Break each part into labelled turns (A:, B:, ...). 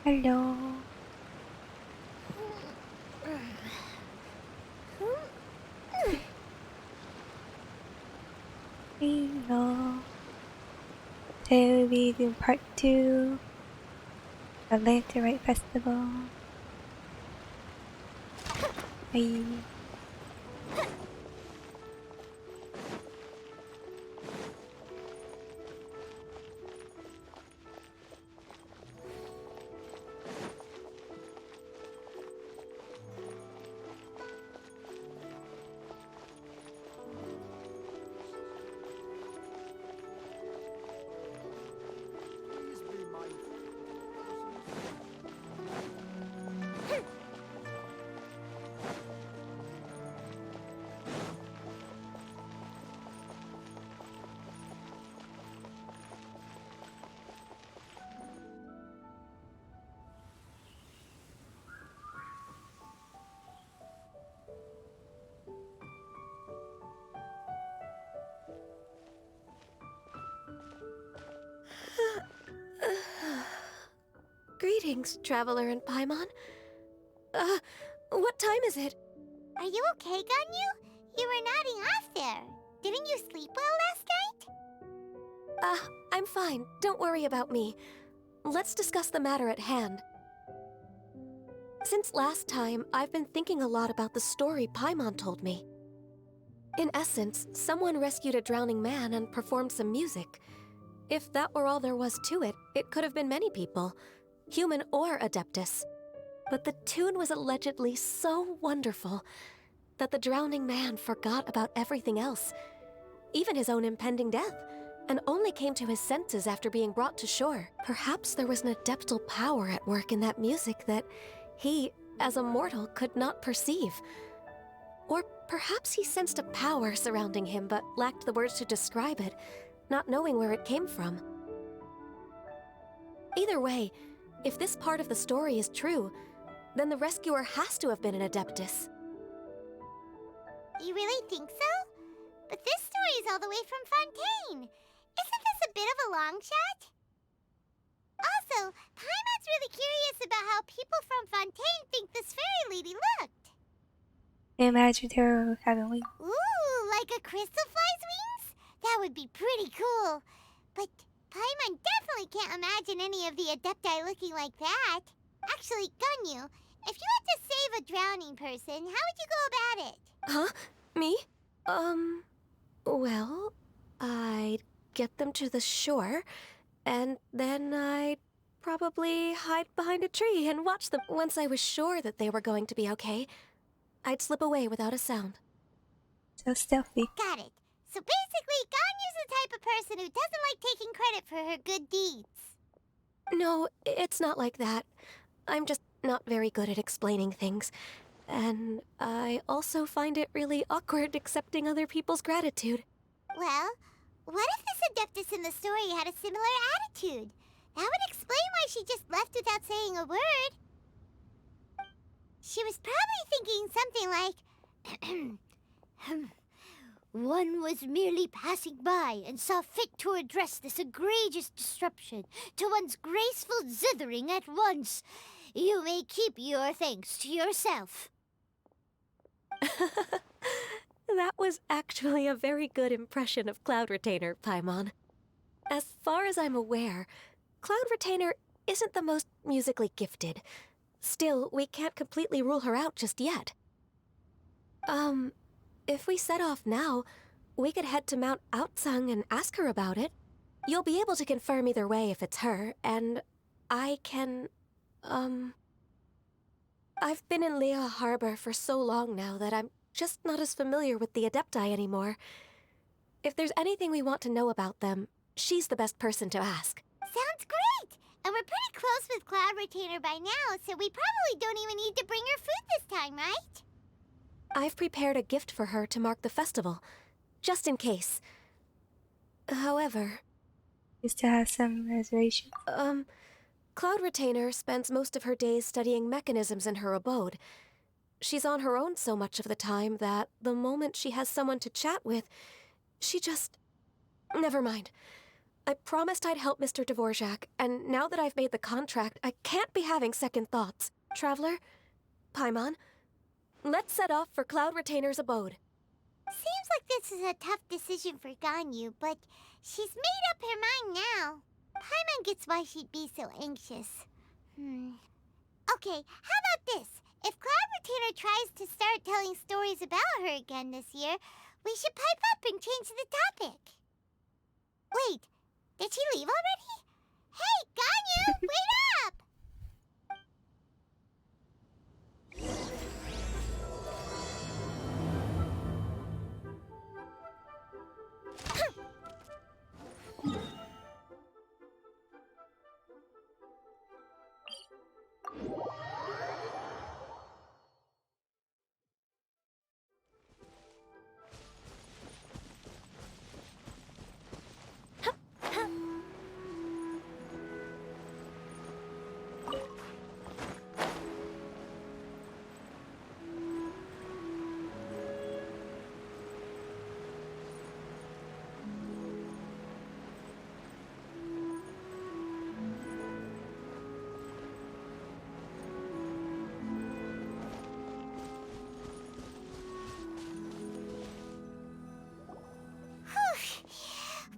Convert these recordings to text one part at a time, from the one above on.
A: Hello. Kiyo. Today we'll be doing part 2 of the Rite Festival. Bye.
B: Greetings, Traveler and Paimon. What time is it?
C: Are you okay, Ganyu? You were nodding off there. Didn't you sleep well last night?
B: I'm fine. Don't worry about me. Let's discuss the matter at hand. Since last time, I've been thinking a lot about the story Paimon told me. In essence, someone rescued a drowning man and performed some music. If that were all there was to it, it could have been many people, human or Adeptus. But the tune was allegedly so wonderful that the drowning man forgot about everything else, even his own impending death, and only came to his senses after being brought to shore. Perhaps there was an adeptal power at work in that music that he, as a mortal, could not perceive. Or perhaps he sensed a power surrounding him but lacked the words to describe it, not knowing where it came from. Either way, if this part of the story is true, then the rescuer has to have been an Adeptus.
C: You really think so? But this story is all the way from Fontaine. Isn't this a bit of a long shot? Also, Paimon's really curious about how people from Fontaine think this fairy lady looked.
A: Imagine her having wings.
C: Ooh, like a crystal fly's wings? That would be pretty cool. But Paimon definitely can't imagine any of the Adepti looking like that. Actually, Ganyu, if you had to save a drowning person, how would you go about it?
B: Huh? Me? Well, I'd get them to the shore, and then I'd probably hide behind a tree and watch them. Once I was sure that they were going to be okay, I'd slip away without a sound.
A: So stealthy.
C: Got it. So basically, Ganyu's the type of person who doesn't like taking credit for her good deeds.
B: No, it's not like that. I'm just not very good at explaining things. And I also find it really awkward accepting other people's gratitude.
C: Well, what if this Adeptus in the story had a similar attitude? That would explain why she just left without saying a word. She was probably thinking something like, one was merely passing by and saw fit to address this egregious disruption to one's graceful zithering at once. You may keep your thanks to yourself.
B: That was actually a very good impression of Cloud Retainer, Paimon. As far as I'm aware, Cloud Retainer isn't the most musically gifted. Still, we can't completely rule her out just yet. If we set off now, we could head to Mount Outsung and ask her about it. You'll be able to confirm either way if it's her, and I can, I've been in Lea Harbor for so long now that I'm just not as familiar with the Adepti anymore. If there's anything we want to know about them, she's the best person to ask.
C: Sounds great! And we're pretty close with Cloud Retainer by now, so we probably don't even need to bring her food this time, right?
B: I've prepared a gift for her to mark the festival, just in case. However,
A: You still have some reservations.
B: Cloud Retainer spends most of her days studying mechanisms in her abode. She's on her own so much of the time that the moment she has someone to chat with, she just... Never mind. I promised I'd help Mr. Dvorak, and now that I've made the contract, I can't be having second thoughts. Traveler, Paimon, let's set off for Cloud Retainer's abode.
C: Seems like this is a tough decision for Ganyu, but she's made up her mind now. Paimon gets why she'd be so anxious. Okay, how about this? If Cloud Retainer tries to start telling stories about her again this year, we should pipe up and change the topic. Wait, did she leave already? Hey, Ganyu, wait up!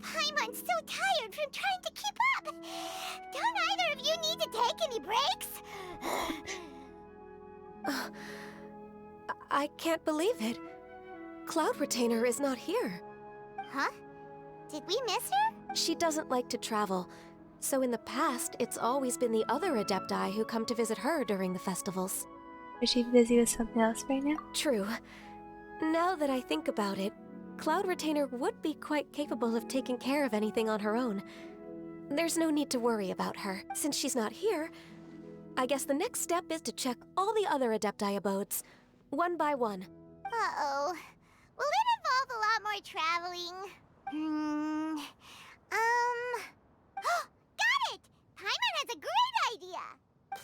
C: Paimon's so tired from trying to keep up. Don't either of you need to take any breaks?
B: I can't believe it. Cloud Retainer is not here.
C: Huh? Did we miss her?
B: She doesn't like to travel, so in the past, it's always been the other Adepti who come to visit her during the festivals.
A: Is she busy with something else right now?
B: True. Now that I think about it, Cloud Retainer would be quite capable of taking care of anything on her own. There's no need to worry about her. Since she's not here, I guess the next step is to check all the other Adepti abodes, one by one.
C: Uh-oh. Will it involve a lot more traveling? Got it! Paimon has a great idea!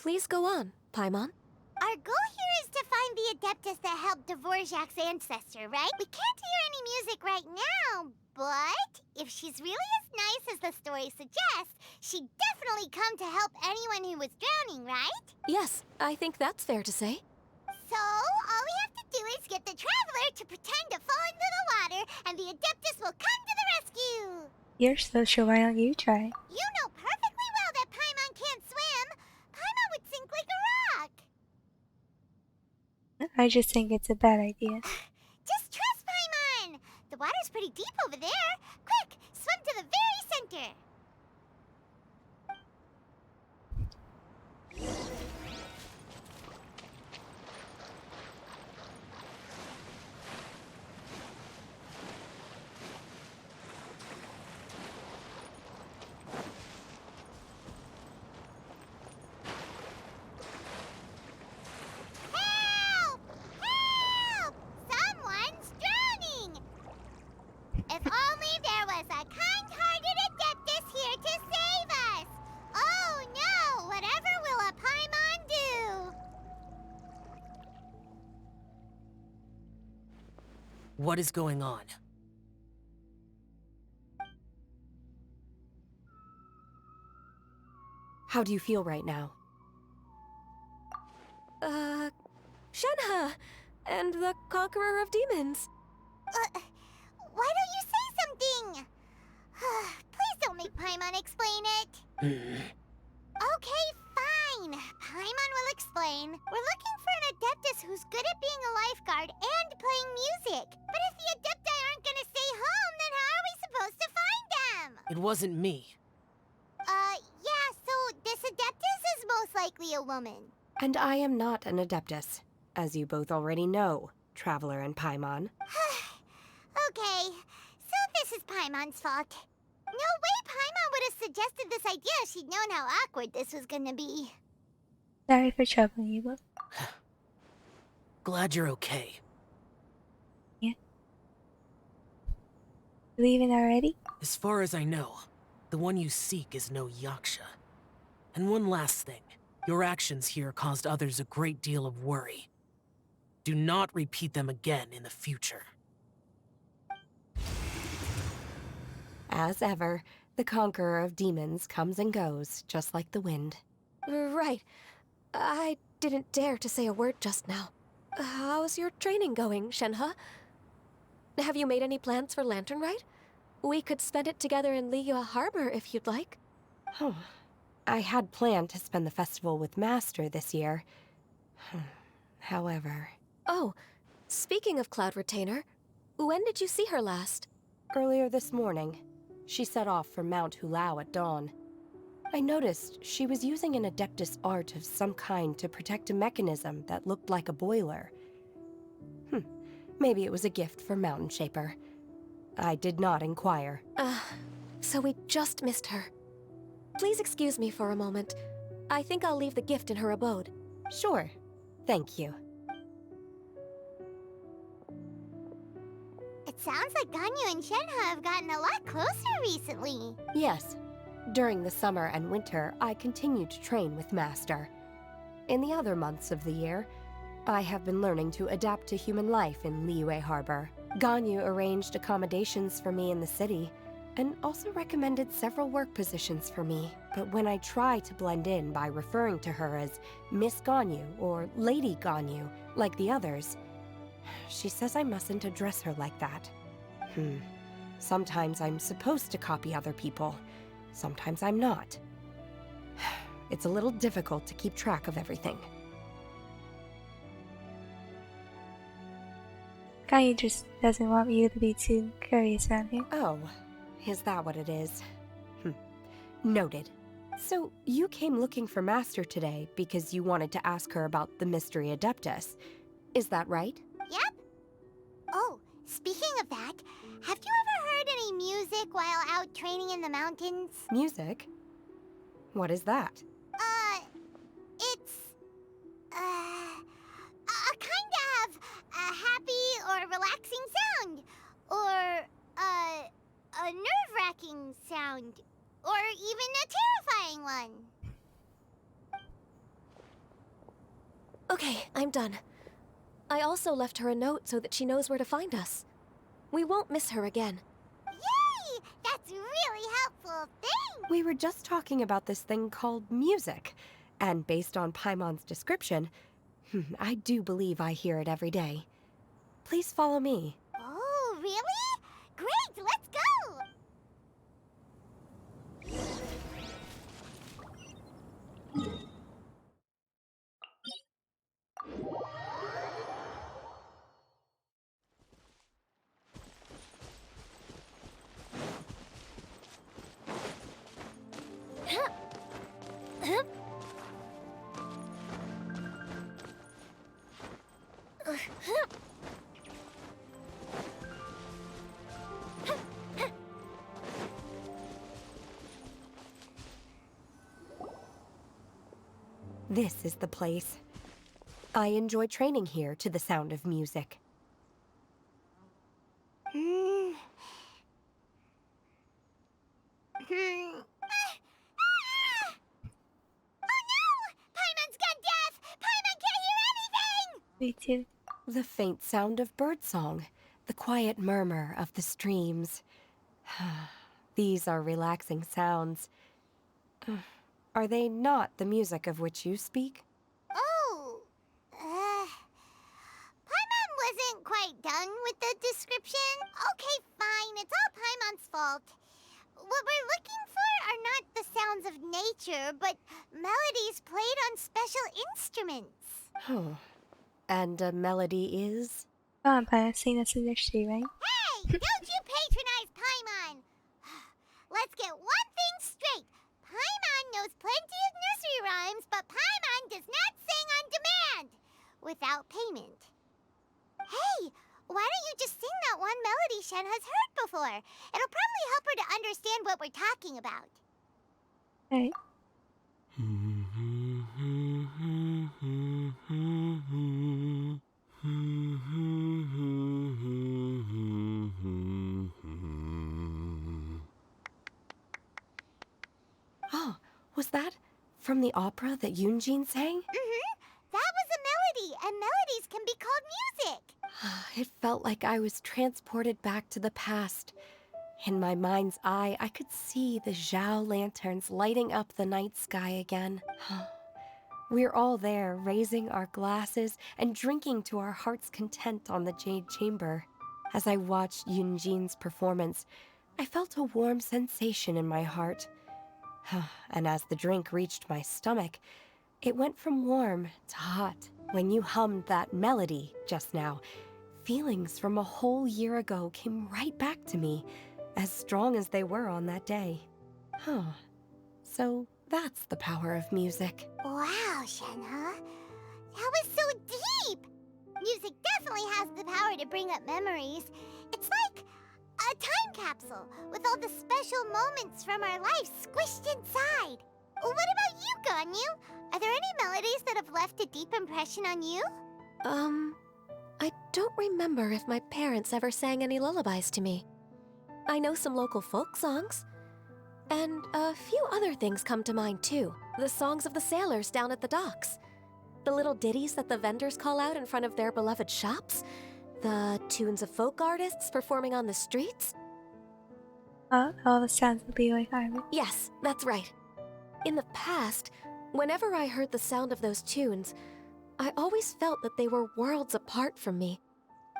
B: Please go on, Paimon.
C: Our goal here is to find the Adeptus that helped Dvorak's ancestor, right? We can't hear any music right now, but if she's really as nice as the story suggests, she'd definitely come to help anyone who was drowning, right?
B: Yes, I think that's fair to say.
C: So, all we have to do is get the Traveler to pretend to fall into the water, and the Adeptus will come to the rescue!
A: You're so sure, why don't you try?
C: You know perfectly well that Paimon can't swim! Paimon would sink like a rock!
A: I just think it's a bad idea.
C: Just trust Paimon! The water's pretty deep over there. Quick, swim to the very center. Help! Help! Someone's drowning! If only there was a kind-hearted Adeptus here to save us! Oh no! Whatever will a Paimon do?
D: What is going on?
B: How do you feel right now? Shenhe! And the Conqueror of Demons.
C: Why don't you say something? Please don't make Paimon explain it. Okay, fine. Paimon will explain. We're looking for an Adeptus who's good at being a lifeguard and playing music. But if the Adepti aren't gonna stay home, then how are we supposed to find them?
D: It wasn't me.
C: Yeah, so this Adeptus is most likely a woman.
E: And I am not an Adeptus, as you both already know, Traveler and Paimon.
C: Okay, so this is Paimon's fault. No way Paimon would have suggested this idea if she'd known how awkward this was gonna be.
A: Sorry for troubling you both.
D: Glad you're okay.
A: You leaving already?
D: As far as I know, the one you seek is no Yaksha. And one last thing. Your actions here caused others a great deal of worry. Do not repeat them again in the future.
E: As ever, The conqueror of demons comes and goes, just like the wind.
B: Right. I didn't dare to say a word just now. How's your training going, Shenhe? Have you made any plans for Lantern Rite? We could spend it together in Liyue Harbor if you'd like.
E: Oh, I had planned to spend the festival with Master this year. However...
B: Oh, speaking of Cloud Retainer, when did you see her last?
E: Earlier this morning, she set off for Mount Hulao at dawn. I noticed she was using an Adeptus art of some kind to protect a mechanism that looked like a boiler. Maybe it was a gift for Mountain Shaper. I did not inquire.
B: So we just missed her. Please excuse me for a moment. I think I'll leave the gift in her abode.
E: Sure. Thank you.
C: It sounds like Ganyu and Shenhe have gotten a lot closer recently.
E: Yes. During the summer and winter, I continued to train with Master. In the other months of the year, I have been learning to adapt to human life in Liyue Harbor. Ganyu arranged accommodations for me in the city, and also recommended several work positions for me. But when I try to blend in by referring to her as Miss Ganyu or Lady Ganyu, like the others, she says I mustn't address her like that. Sometimes I'm supposed to copy other people. Sometimes I'm not. It's a little difficult to keep track of everything.
A: Guy just doesn't want you to be too curious around here.
E: Oh, is that what it is? Noted. So, you came looking for Master today because you wanted to ask her about the Mystery Adeptus. Is that right?
C: Yep. Oh, speaking of that, have you ever heard any music while out training in the mountains?
E: Music? What is that?
C: It's, a kind of a happy or relaxing sound. Or, a nerve-wracking sound. Or even a terrifying one.
B: Okay, I'm done. I also left her a note so that she knows where to find us. We won't miss her again.
C: Yay! That's really helpful. Thanks!
E: We were just talking about this thing called music. And based on Paimon's description, I do believe I hear it every day. Please follow me.
C: Oh, really? Great, let's go!
E: This is the place. I enjoy training here to the sound of music.
C: Oh no! Paimon's gone deaf! Paimon can't hear anything!
A: Me too.
E: The faint sound of birdsong, the quiet murmur of the streams. These are relaxing sounds. Are they not the music of which you speak?
C: Oh, Paimon wasn't quite done with the description. Okay, fine, it's all Paimon's fault. What we're looking for are not the sounds of nature, but melodies played on special instruments.
E: Oh. And a melody is?
A: Come on, Pana, sing us in their street, right?
C: Hey, don't you patronize Paimon! Let's get one thing straight. Paimon knows plenty of nursery rhymes, but Paimon does not sing on demand without payment. Hey, why don't you just sing that one melody Shen has heard before? It'll probably help her to understand what we're talking about.
A: Alright.
E: Oh, was that from the opera that Yunjin sang?
C: That was a melody, and melodies can be called music.
E: It felt like I was transported back to the past. In my mind's eye, I could see the Zhao lanterns lighting up the night sky again. We're all there, raising our glasses and drinking to our heart's content on the Jade Chamber. As I watched Yunjin's performance, I felt a warm sensation in my heart. And as the drink reached my stomach, it went from warm to hot. When you hummed that melody just now, feelings from a whole year ago came right back to me, as strong as they were on that day. So that's the power of music.
C: Wow, Shenhe. That was so deep! Music definitely has the power to bring up memories. It's like a time capsule with all the special moments from our lives squished inside. What about you, Ganyu? Are there any melodies that have left a deep impression on you?
B: I don't remember if my parents ever sang any lullabies to me. I know some local folk songs. And a few other things come to mind, too. The songs of the sailors down at the docks. The little ditties that the vendors call out in front of their beloved shops. The tunes of folk artists performing on the streets.
A: All the sounds of Liyue Harbor.
B: Yes, that's right. In the past, whenever I heard the sound of those tunes, I always felt that they were worlds apart from me.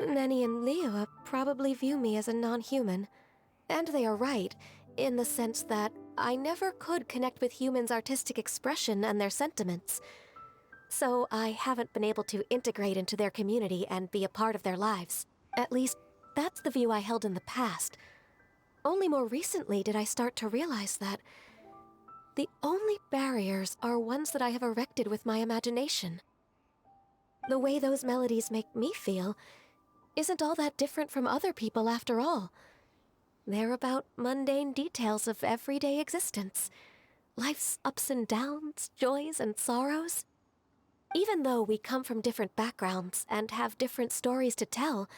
B: Nenny and Liyue probably view me as a non-human. And they are right, in the sense that I never could connect with humans' artistic expression and their sentiments. So I haven't been able to integrate into their community and be a part of their lives. At least, that's the view I held in the past. Only more recently did I start to realize that the only barriers are ones that I have erected with my imagination. The way those melodies make me feel isn't all that different from other people after all. They're about mundane details of everyday existence. Life's ups and downs, joys and sorrows. Even though we come from different backgrounds and have different stories to tell,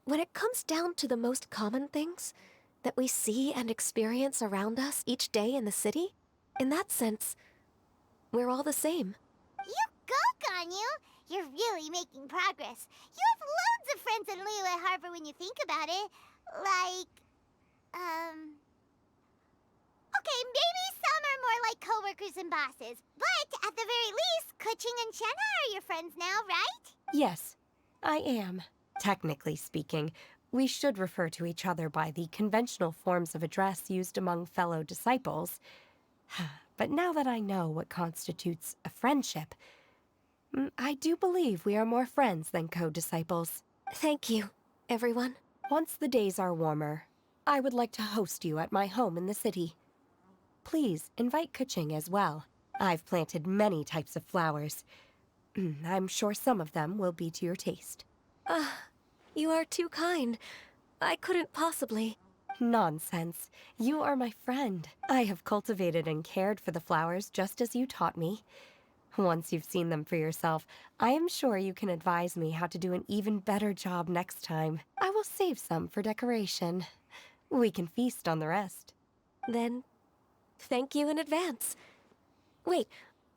B: when it comes down to the most common things that we see and experience around us each day in the city, in that sense, we're all the same.
C: You go, Ganyu! You're really making progress. You have loads of friends in Liyue Harbor when you think about it. Like, okay, maybe some are more like coworkers and bosses. But at the very least, Keqing and Shenhe are your friends now, right?
E: Yes, I am. Technically speaking, we should refer to each other by the conventional forms of address used among fellow disciples. But now that I know what constitutes a friendship, I do believe we are more friends than co-disciples.
B: Thank you, everyone.
E: Once the days are warmer, I would like to host you at my home in the city. Please invite Keqing as well. I've planted many types of flowers. I'm sure some of them will be to your taste.
B: You are too kind. I couldn't possibly.
E: Nonsense. You are my friend. I have cultivated and cared for the flowers just as you taught me. Once you've seen them for yourself, I am sure you can advise me how to do an even better job next time. I will save some for decoration. We can feast on the rest.
B: Then, thank you in advance. Wait,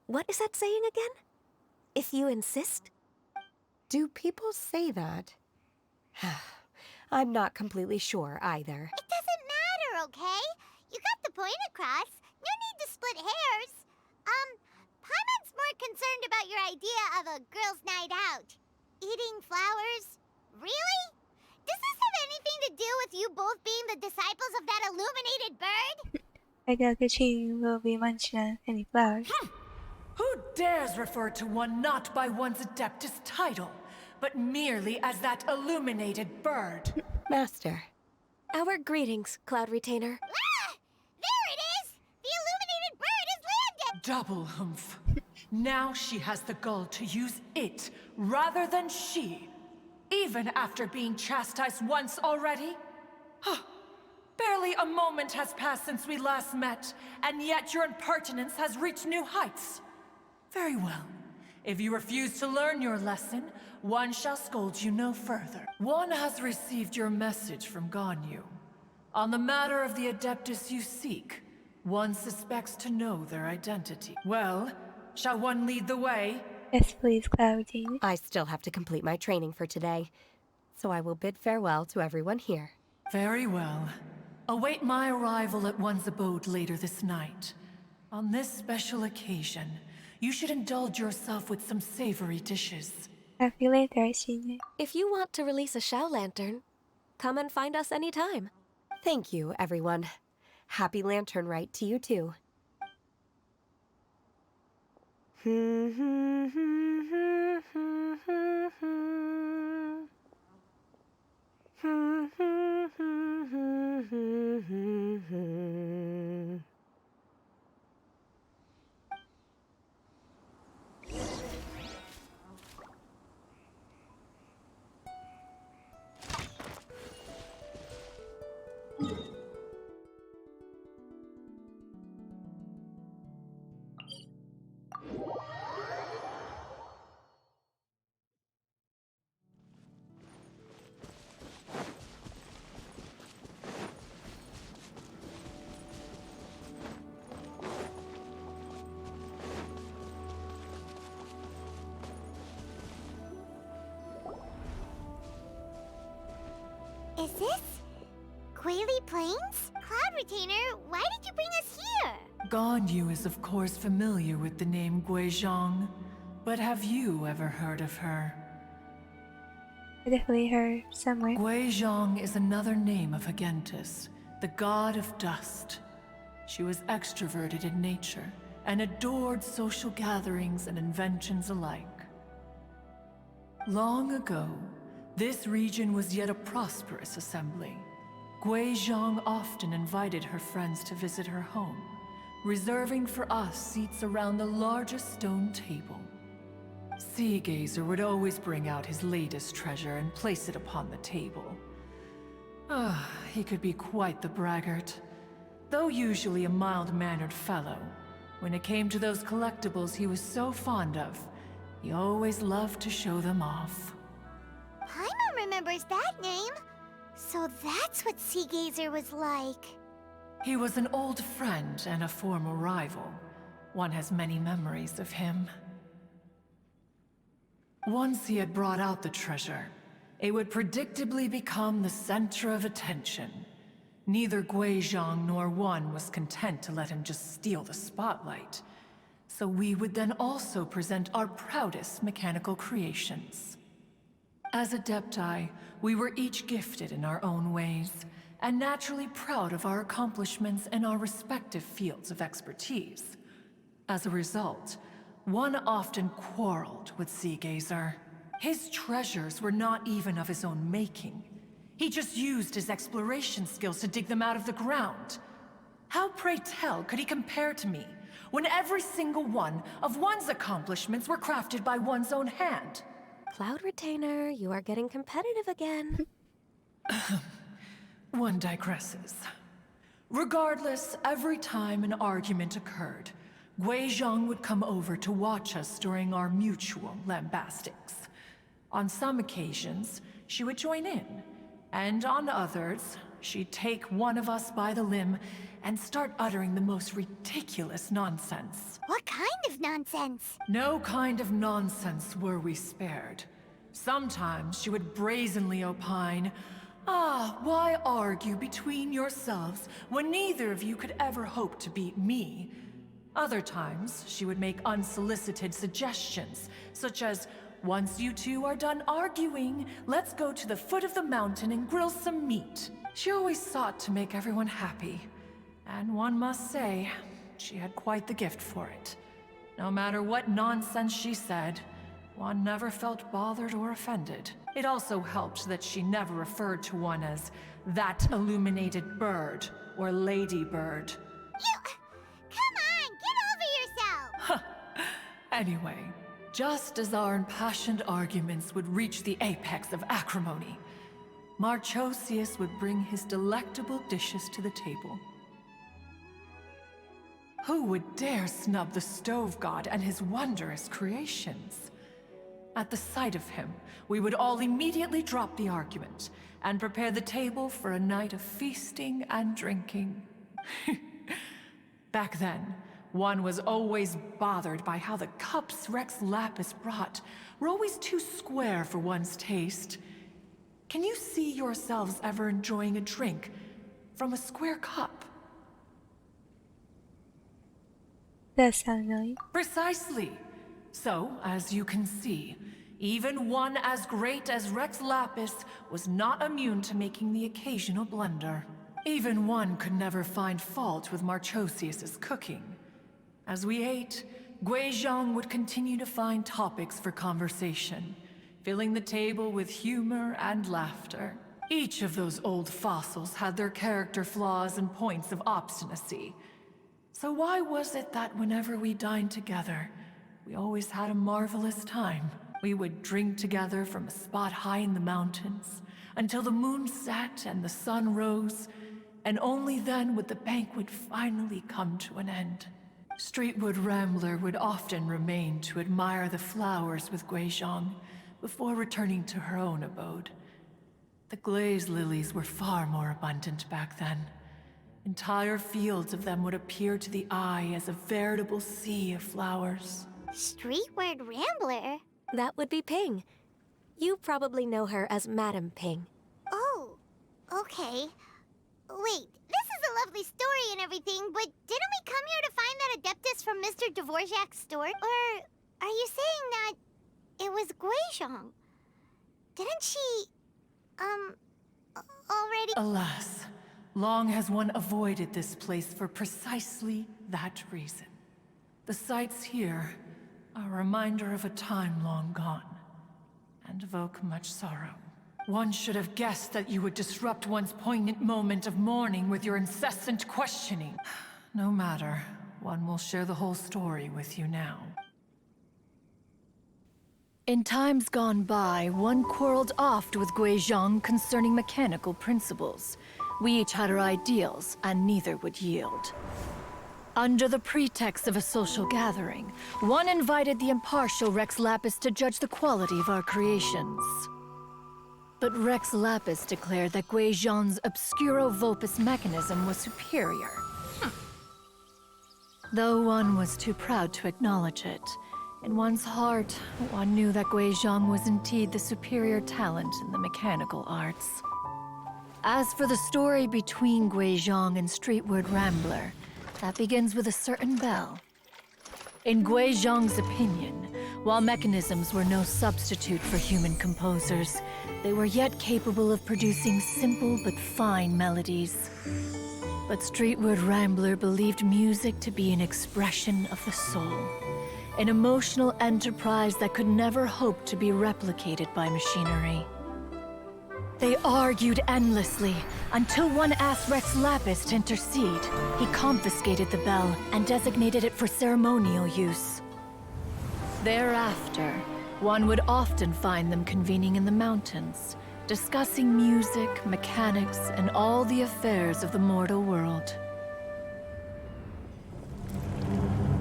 B: what is that saying again? If you insist?
E: Do people say that? I'm not completely sure either.
C: It doesn't matter, okay? You got the point across. No need to split hairs. Paimon's more concerned about your idea of a girls' night out. Eating flowers? Really? Does this have anything to do with you both being the disciples of that illuminated bird?
A: I doubt Keqing will be munching on any flowers.
F: Who dares refer to one not by one's Adeptus title, but merely as that illuminated bird?
E: Master.
B: Our greetings, Cloud Retainer.
C: Ah! There it is! The illuminated bird has landed!
F: Double humph. Now she has the gall to use it rather than she, even after being chastised once already? Barely a moment has passed since we last met, and yet your impertinence has reached new heights. Very well. If you refuse to learn your lesson, one shall scold you no further. One has received your message from Ganyu. On the matter of the Adeptus you seek, one suspects to know their identity. Well, shall one lead the way?
A: Yes, please, Cloud Retainer.
E: I still have to complete my training for today, so I will bid farewell to everyone here.
F: Very well. Await my arrival at one's abode later this night. On this special occasion, you should indulge yourself with some savory dishes.
A: Have you later, Senior?
B: If you want to release a Shao Lantern, come and find us anytime.
E: Thank you, everyone. Happy Lantern Rite to you too.
C: Is this Quaily Plains? Cloud Retainer, why did you bring us here?
F: Ganyu is of course familiar with the name Guizhong, but have you ever heard of her?
A: I definitely heard somewhere.
F: Guizhong is another name of Agentis, the god of dust. She was extroverted in nature and adored social gatherings and inventions alike. Long ago, this region was yet a prosperous assembly. Guizhong often invited her friends to visit her home, reserving for us seats around the largest stone table. Seagazer would always bring out his latest treasure and place it upon the table. He could be quite the braggart. Though usually a mild-mannered fellow, when it came to those collectibles he was so fond of, he always loved to show them off.
C: Paimon remembers that name. So that's what Seagazer was like.
F: He was an old friend and a former rival. One has many memories of him. Once he had brought out the treasure, it would predictably become the center of attention. Neither Guizhong nor one was content to let him just steal the spotlight. So we would then also present our proudest mechanical creations. As Adepti, we were each gifted in our own ways, and naturally proud of our accomplishments in our respective fields of expertise. As a result, one often quarreled with Seagazer. His treasures were not even of his own making. He just used his exploration skills to dig them out of the ground. How, pray tell, could he compare to me, when every single one of one's accomplishments were crafted by one's own hand?
B: Cloud Retainer, you are getting competitive again.
F: One digresses. Regardless, every time an argument occurred, Guizhong would come over to watch us during our mutual lambastics. On some occasions, she would join in, and on others, she'd take one of us by the limb and start uttering the most ridiculous nonsense.
C: What kind of nonsense?
F: No kind of nonsense were we spared. Sometimes she would brazenly opine, why argue between yourselves when neither of you could ever hope to beat me? Other times, she would make unsolicited suggestions, such as, once you two are done arguing, let's go to the foot of the mountain and grill some meat. She always sought to make everyone happy, and one must say, she had quite the gift for it. No matter what nonsense she said, one never felt bothered or offended. It also helped that she never referred to one as that illuminated bird or lady bird.
C: Come on, get over yourself!
F: Anyway, just as our impassioned arguments would reach the apex of acrimony, Marchosius would bring his delectable dishes to the table. Who would dare snub the stove god and his wondrous creations? At the sight of him, we would all immediately drop the argument and prepare the table for a night of feasting and drinking. Back then, one was always bothered by how the cups Rex Lapis brought were always too square for one's taste. Can you see yourselves ever enjoying a drink from a square cup.
A: Does sound nice.
F: Precisely. So, as you can see, even one as great as Rex Lapis was not immune to making the occasional blunder. Even one could never find fault with Marchosius's cooking. As we ate, Guizhong would continue to find topics for conversation, filling the table with humor and laughter. Each of those old fossils had their character flaws and points of obstinacy. So why was it that whenever we dined together, we always had a marvelous time? We would drink together from a spot high in the mountains, until the moon set and the sun rose, and only then would the banquet finally come to an end. Streetwood Rambler would often remain to admire the flowers with Guizhong before returning to her own abode. The glaze lilies were far more abundant back then. Entire fields of them would appear to the eye as a veritable sea of flowers.
C: Streetward Rambler?
B: That would be Ping. You probably know her as Madam Ping.
C: Oh, okay. Wait, this is a lovely story and everything, but didn't we come here to find that Adeptus from Mr. Dvorak's store? Or are you saying that it was Guizhong? Didn't she, already—
F: Alas, long has one avoided this place for precisely that reason. The sights here are a reminder of a time long gone, and evoke much sorrow. One should have guessed that you would disrupt one's poignant moment of mourning with your incessant questioning. No matter, one will share the whole story with you now. In times gone by, one quarreled oft with Guizhong concerning mechanical principles. We each had our ideals, and neither would yield. Under the pretext of a social gathering, one invited the impartial Rex Lapis to judge the quality of our creations. But Rex Lapis declared that Guizhong's Obscuro Vulpus mechanism was superior. Though one was too proud to acknowledge it, in one's heart, one knew that Guizhong was indeed the superior talent in the mechanical arts. As for the story between Guizhong and Streetward Rambler, that begins with a certain bell. In Guizhong's opinion, while mechanisms were no substitute for human composers, they were yet capable of producing simple but fine melodies. But Streetward Rambler believed music to be an expression of the soul, an emotional enterprise that could never hope to be replicated by machinery. They argued endlessly, until one asked Rex Lapis to intercede. He confiscated the bell and designated it for ceremonial use. Thereafter, one would often find them convening in the mountains, discussing music, mechanics, and all the affairs of the mortal world.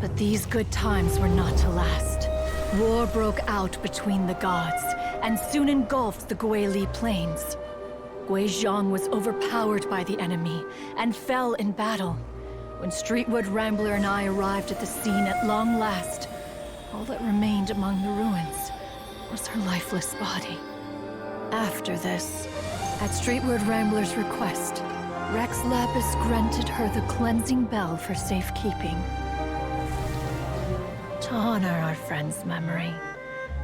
F: But these good times were not to last. War broke out between the gods, and soon engulfed the Guili Plains. Guizhong was overpowered by the enemy, and fell in battle. When Streetwood Rambler and I arrived at the scene at long last, all that remained among the ruins was her lifeless body. After this, at Streetwood Rambler's request, Rex Lapis granted her the cleansing bell for safekeeping. To honor our friend's memory,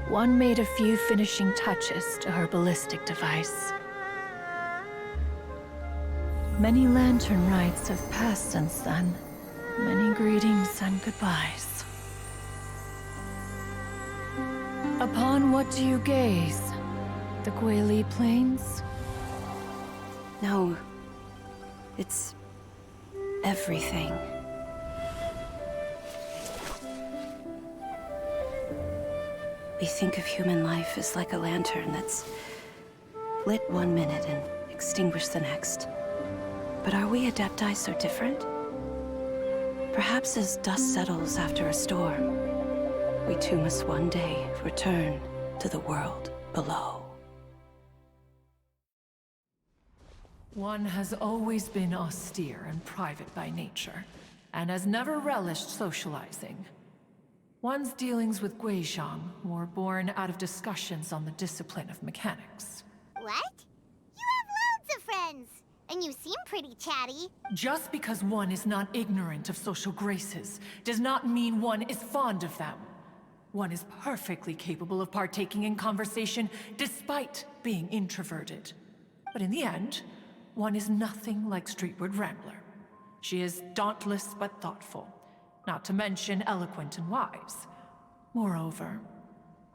F: one made a few finishing touches to her ballistic device. Many lantern rites have passed since then. Many greetings and goodbyes. Upon what do you gaze? The Guili Plains?
G: No. It's everything. We think of human life as like a lantern that's lit one minute and extinguished the next. But are we Adepti so different? Perhaps as dust settles after a storm, we too must one day return to the world below.
F: One has always been austere and private by nature, and has never relished socializing. One's dealings with Guizhong were born out of discussions on the discipline of mechanics.
C: What? You have loads of friends! And you seem pretty chatty.
F: Just because one is not ignorant of social graces does not mean one is fond of them. One is perfectly capable of partaking in conversation despite being introverted. But in the end, one is nothing like Streetward Rambler. She is dauntless but thoughtful, not to mention eloquent and wise. Moreover,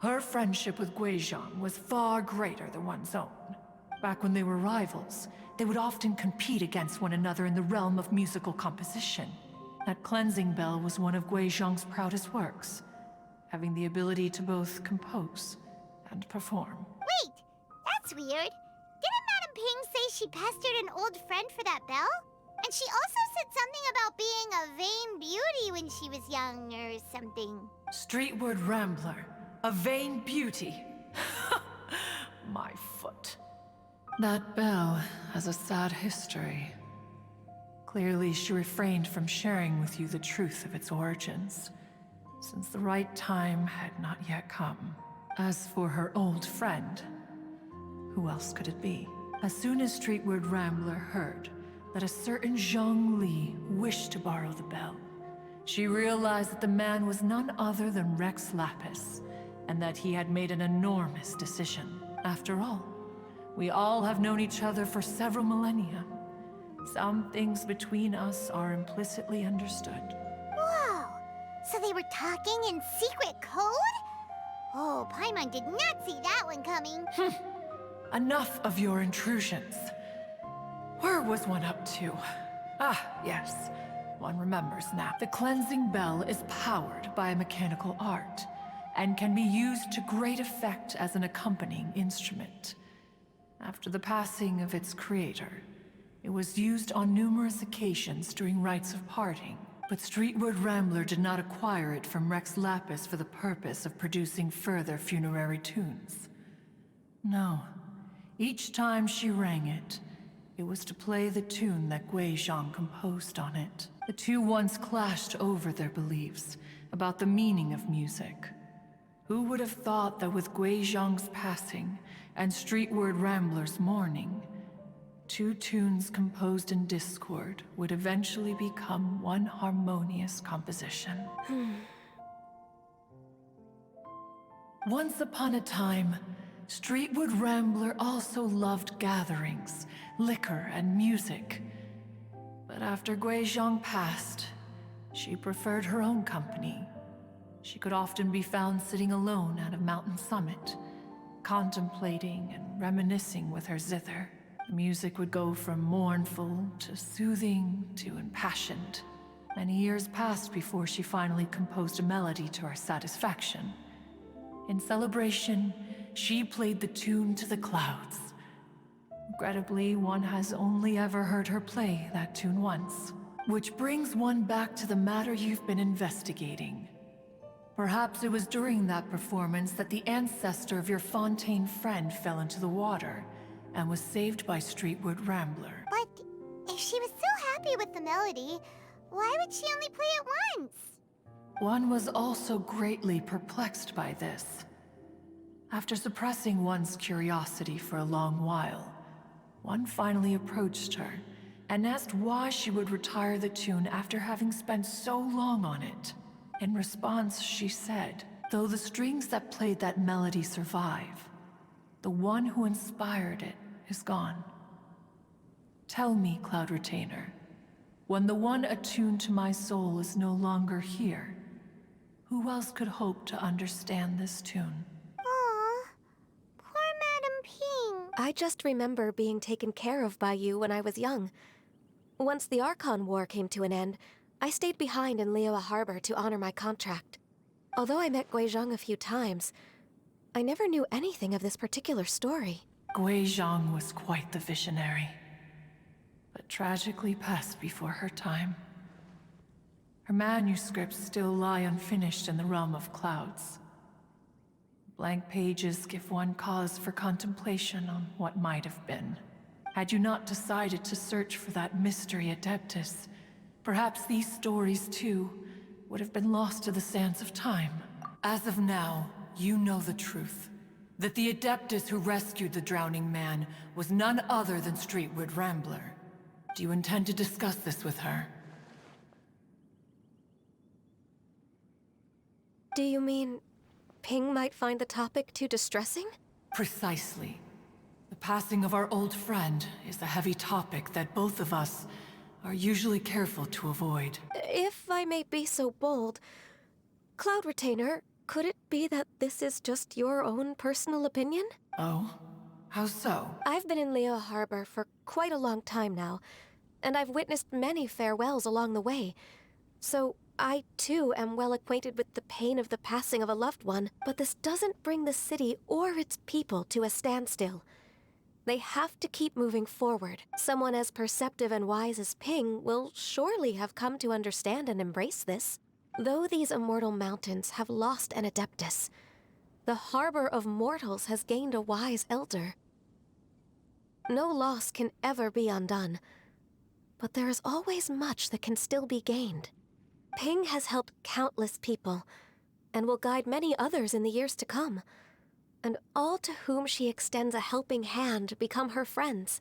F: her friendship with Guizhong was far greater than one's own. Back when they were rivals, they would often compete against one another in the realm of musical composition. That cleansing bell was one of Guizhong's proudest works, having the ability to both compose and perform.
C: Wait, that's weird. Didn't Madame Ping say she pestered an old friend for that bell? And she also said something about being a vain beauty when she was young or something.
F: Streetward Rambler, a vain beauty. My foot. That bell has a sad history. Clearly, she refrained from sharing with you the truth of its origins, since the right time had not yet come. As for her old friend, who else could it be? As soon as Streetward Rambler heard that a certain Zhang Li wished to borrow the bell, she realized that the man was none other than Rex Lapis, and that he had made an enormous decision. After all, we all have known each other for several millennia. Some things between us are implicitly understood.
C: Whoa! So they were talking in secret code? Oh, Paimon did not see that one coming.
F: Enough of your intrusions. Where was one up to? Ah, yes. One remembers now. The cleansing bell is powered by a mechanical art, and can be used to great effect as an accompanying instrument. After the passing of its creator, it was used on numerous occasions during rites of parting. But Streetward Rambler did not acquire it from Rex Lapis for the purpose of producing further funerary tunes. No. Each time she rang it, it was to play the tune that Guizhong composed on it. The two once clashed over their beliefs about the meaning of music. Who would have thought that with Guizhong's passing and Streetward Rambler's mourning, two tunes composed in discord would eventually become one harmonious composition? Once upon a time, Streetward Rambler also loved gatherings, liquor, and music. But after Guizhong passed, she preferred her own company. She could often be found sitting alone at a mountain summit, contemplating and reminiscing with her zither. The music would go from mournful to soothing to impassioned. Many years passed before she finally composed a melody to her satisfaction. In celebration, she played the tune to the clouds. Regrettably, one has only ever heard her play that tune once. Which brings one back to the matter you've been investigating. Perhaps it was during that performance that the ancestor of your Fontaine friend fell into the water and was saved by Streetward Rambler.
C: But if she was so happy with the melody, why would she only play it once?
F: One was also greatly perplexed by this. After suppressing one's curiosity for a long while, one finally approached her and asked why she would retire the tune after having spent so long on it. In response, she said, though the strings that played that melody survive, the one who inspired it is gone. Tell me, Cloud Retainer, when the one attuned to my soul is no longer here, who else could hope to understand this tune?
C: Aw, poor Madame Ping.
B: I just remember being taken care of by you when I was young. Once the Archon War came to an end, I stayed behind in Liyue Harbor to honor my contract. Although I met Guizhong a few times, I never knew anything of this particular story.
F: Guizhong was quite the visionary, but tragically passed before her time. Her manuscripts still lie unfinished in the realm of clouds. Blank pages give one cause for contemplation on what might have been. Had you not decided to search for that mystery at Tepes, perhaps these stories, too, would have been lost to the sands of time. As of now, you know the truth. That the Adeptus who rescued the drowning man was none other than Streetward Rambler. Do you intend to discuss this with her?
B: Do you mean Ping might find the topic too distressing?
F: Precisely. The passing of our old friend is a heavy topic that both of us are usually careful to avoid.
B: If I may be so bold, Cloud Retainer, could it be that this is just your own personal opinion?
F: Oh? How so?
B: I've been in Liyue Harbor for quite a long time now, and I've witnessed many farewells along the way. So I, too, am well acquainted with the pain of the passing of a loved one, but this doesn't bring the city or its people to a standstill. They have to keep moving forward. Someone as perceptive and wise as Ping will surely have come to understand and embrace this. Though these immortal mountains have lost an Adeptus, the harbor of mortals has gained a wise elder. No loss can ever be undone, but there is always much that can still be gained. Ping has helped countless people, and will guide many others in the years to come. And all to whom she extends a helping hand become her friends.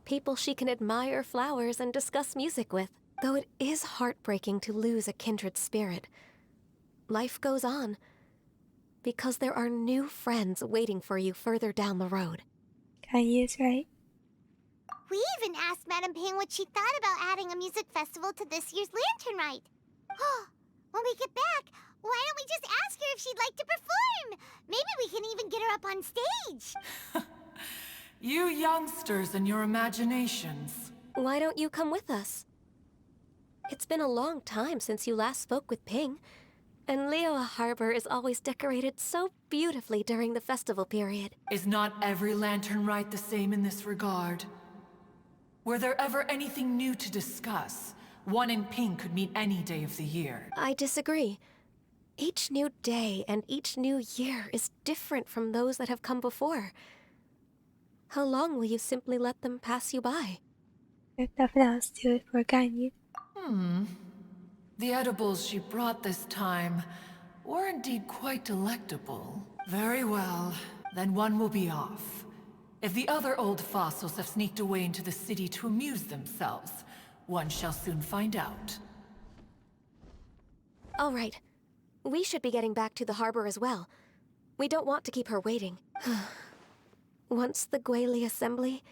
B: People she can admire flowers and discuss music with. Though it is heartbreaking to lose a kindred spirit, life goes on, because there are new friends waiting for you further down the road.
A: Kiyo's right.
C: We even asked Madame Ping what she thought about adding a music festival to this year's Lantern Rite. When we get back, why don't we just ask her if she'd like to perform? Maybe we can even get her up on stage.
F: You youngsters and your imaginations.
B: Why don't you come with us? It's been a long time since you last spoke with Ping, and Liyue Harbor is always decorated so beautifully during the festival period.
F: Is not every Lantern Rite the same in this regard? Were there ever anything new to discuss? One in Ping could meet any day of the year.
B: I disagree. Each new day and each new year is different from those that have come before. How long will you simply let them pass you by?
A: There's nothing else to it for Ganyu.
F: The edibles she brought this time were indeed quite delectable. Very well, then one will be off. If the other old fossils have sneaked away into the city to amuse themselves, one shall soon find out.
B: All right. We should be getting back to the harbor as well. We don't want to keep her waiting. Once the Guili Assembly,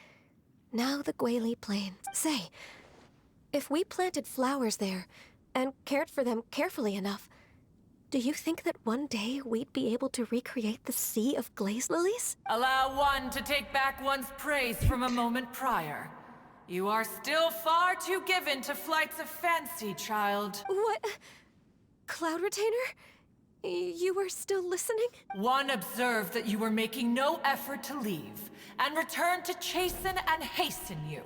B: now the Guili Plains. Say, if we planted flowers there, and cared for them carefully enough, do you think that one day we'd be able to recreate the sea of glaze lilies?
F: Allow one to take back one's praise from a moment prior. You are still far too given to flights of fancy, child.
B: What? Cloud Retainer? You were still listening?
F: One observed that you were making no effort to leave, and returned to chasten and hasten you.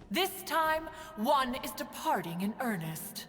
F: This time, one is departing in earnest.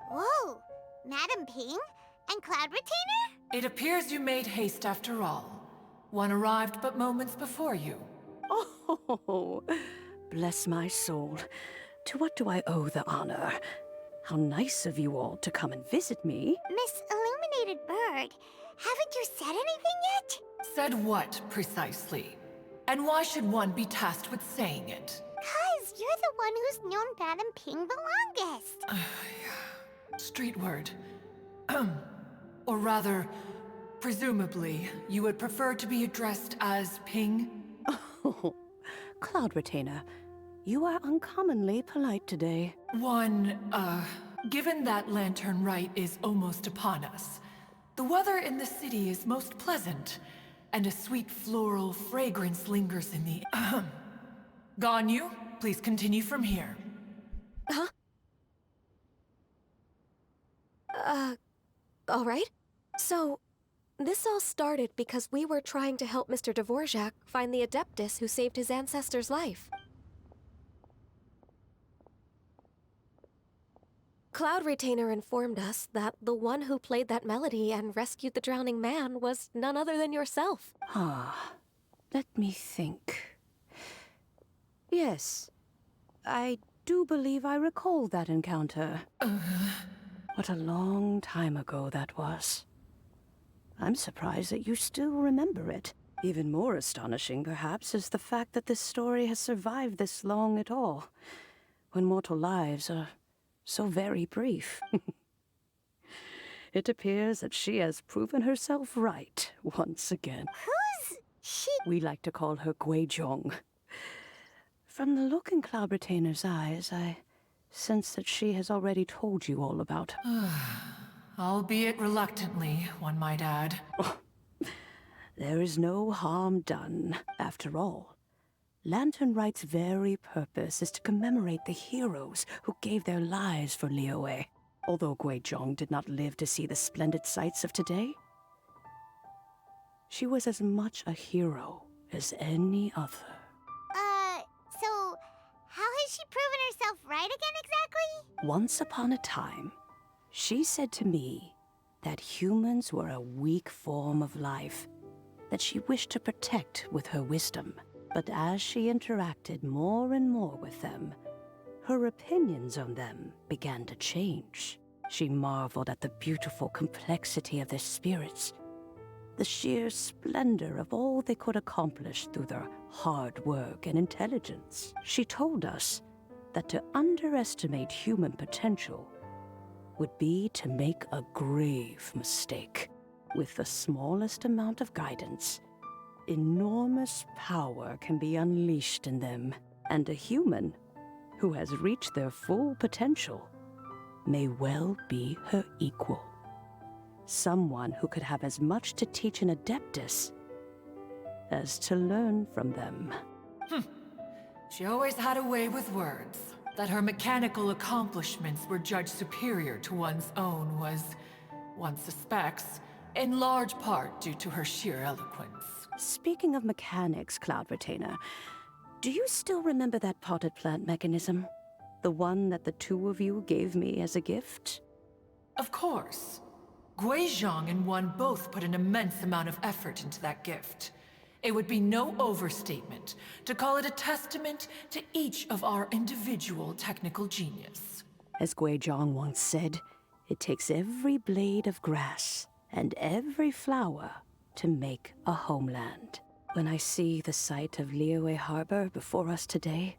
C: Whoa! Madame Ping? And Cloud Retainer?
F: It appears you made haste after all. One arrived but moments before you.
G: Oh, bless my soul. To what do I owe the honor? How nice of you all to come and visit me.
C: Miss Illuminated Bird, haven't you said anything yet?
F: Said what, precisely? And why should one be tasked with saying it?
C: 'Cause you're the one who's known Madame Ping the longest.
F: Street word. Or rather, Presumably, you would prefer to be addressed as Ping?
G: Oh, Cloud Retainer, you are uncommonly polite today.
F: Given that Lantern Rite is almost upon us, the weather in the city is most pleasant, and a sweet floral fragrance lingers in the... Ganyu, please continue from here.
B: Huh? Alright. So, this all started because we were trying to help Mr. Dvorak find the Adeptus who saved his ancestor's life. Cloud Retainer informed us that the one who played that melody and rescued the drowning man was none other than yourself.
G: Ah, let me think. Yes, I do believe I recall that encounter. What a long time ago that was. I'm surprised that you still remember it. Even more astonishing, perhaps, is the fact that this story has survived this long at all, when mortal lives are so very brief. It appears that she has proven herself right once again.
C: Who's she?
G: We like to call her Guizhong. From the look in Cloud Retainer's eyes, I sense that she has already told you all about her.
F: Albeit reluctantly, one might add.
G: There is no harm done. After all, Lantern Rite's very purpose is to commemorate the heroes who gave their lives for Liyue. Although Guizhong did not live to see the splendid sights of today, she was as much a hero as any other.
C: So, how has she proven herself right again exactly?
G: Once upon a time, she said to me that humans were a weak form of life that she wished to protect with her wisdom. But as she interacted more and more with them, her opinions on them began to change. She marveled at the beautiful complexity of their spirits, the sheer splendor of all they could accomplish through their hard work and intelligence. She told us that to underestimate human potential would be to make a grave mistake. With the smallest amount of guidance, enormous power can be unleashed in them, and a human who has reached their full potential may well be her equal. Someone who could have as much to teach an Adeptus as to learn from them.
F: She always had a way with words. That her mechanical accomplishments were judged superior to one's own was, one suspects, in large part due to her sheer eloquence.
G: Speaking of mechanics, Cloud Retainer, do you still remember that potted plant mechanism? The one that the two of you gave me as a gift?
F: Of course. Guizhong and one both put an immense amount of effort into that gift. It would be no overstatement to call it a testament to each of our individual technical genius.
G: As Guizhong once said, it takes every blade of grass and every flower to make a homeland. When I see the sight of Liyue Harbor before us today,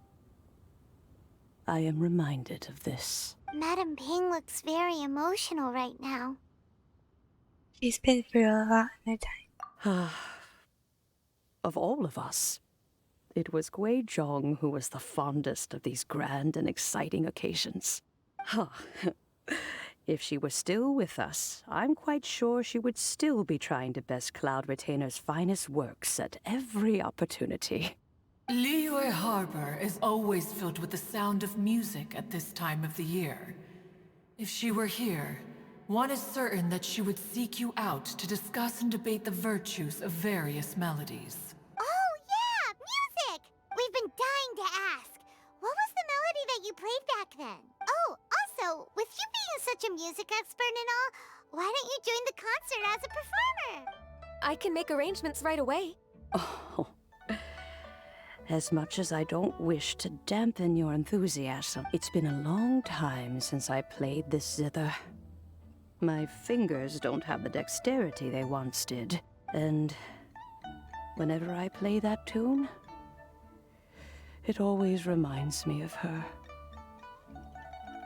G: I am reminded of this.
C: Madam Ping looks very emotional right now.
A: She's been through a lot in her time.
G: Of all of us, it was Guizhong who was the fondest of these grand and exciting occasions. If she were still with us, I'm quite sure she would still be trying to best Cloud Retainer's finest works at every opportunity.
F: Liyue Harbor is always filled with the sound of music at this time of the year. If she were here, one is certain that she would seek you out to discuss and debate the virtues of various melodies.
C: Oh, yeah! Music! We've been dying to ask. What was the melody that you played back then? Oh, also, with you being such a music expert and all, why don't you join the concert as a performer?
B: I can make arrangements right away.
G: Oh, as much as I don't wish to dampen your enthusiasm, it's been a long time since I played this zither. My fingers don't have the dexterity they once did, and whenever I play that tune, it always reminds me of her.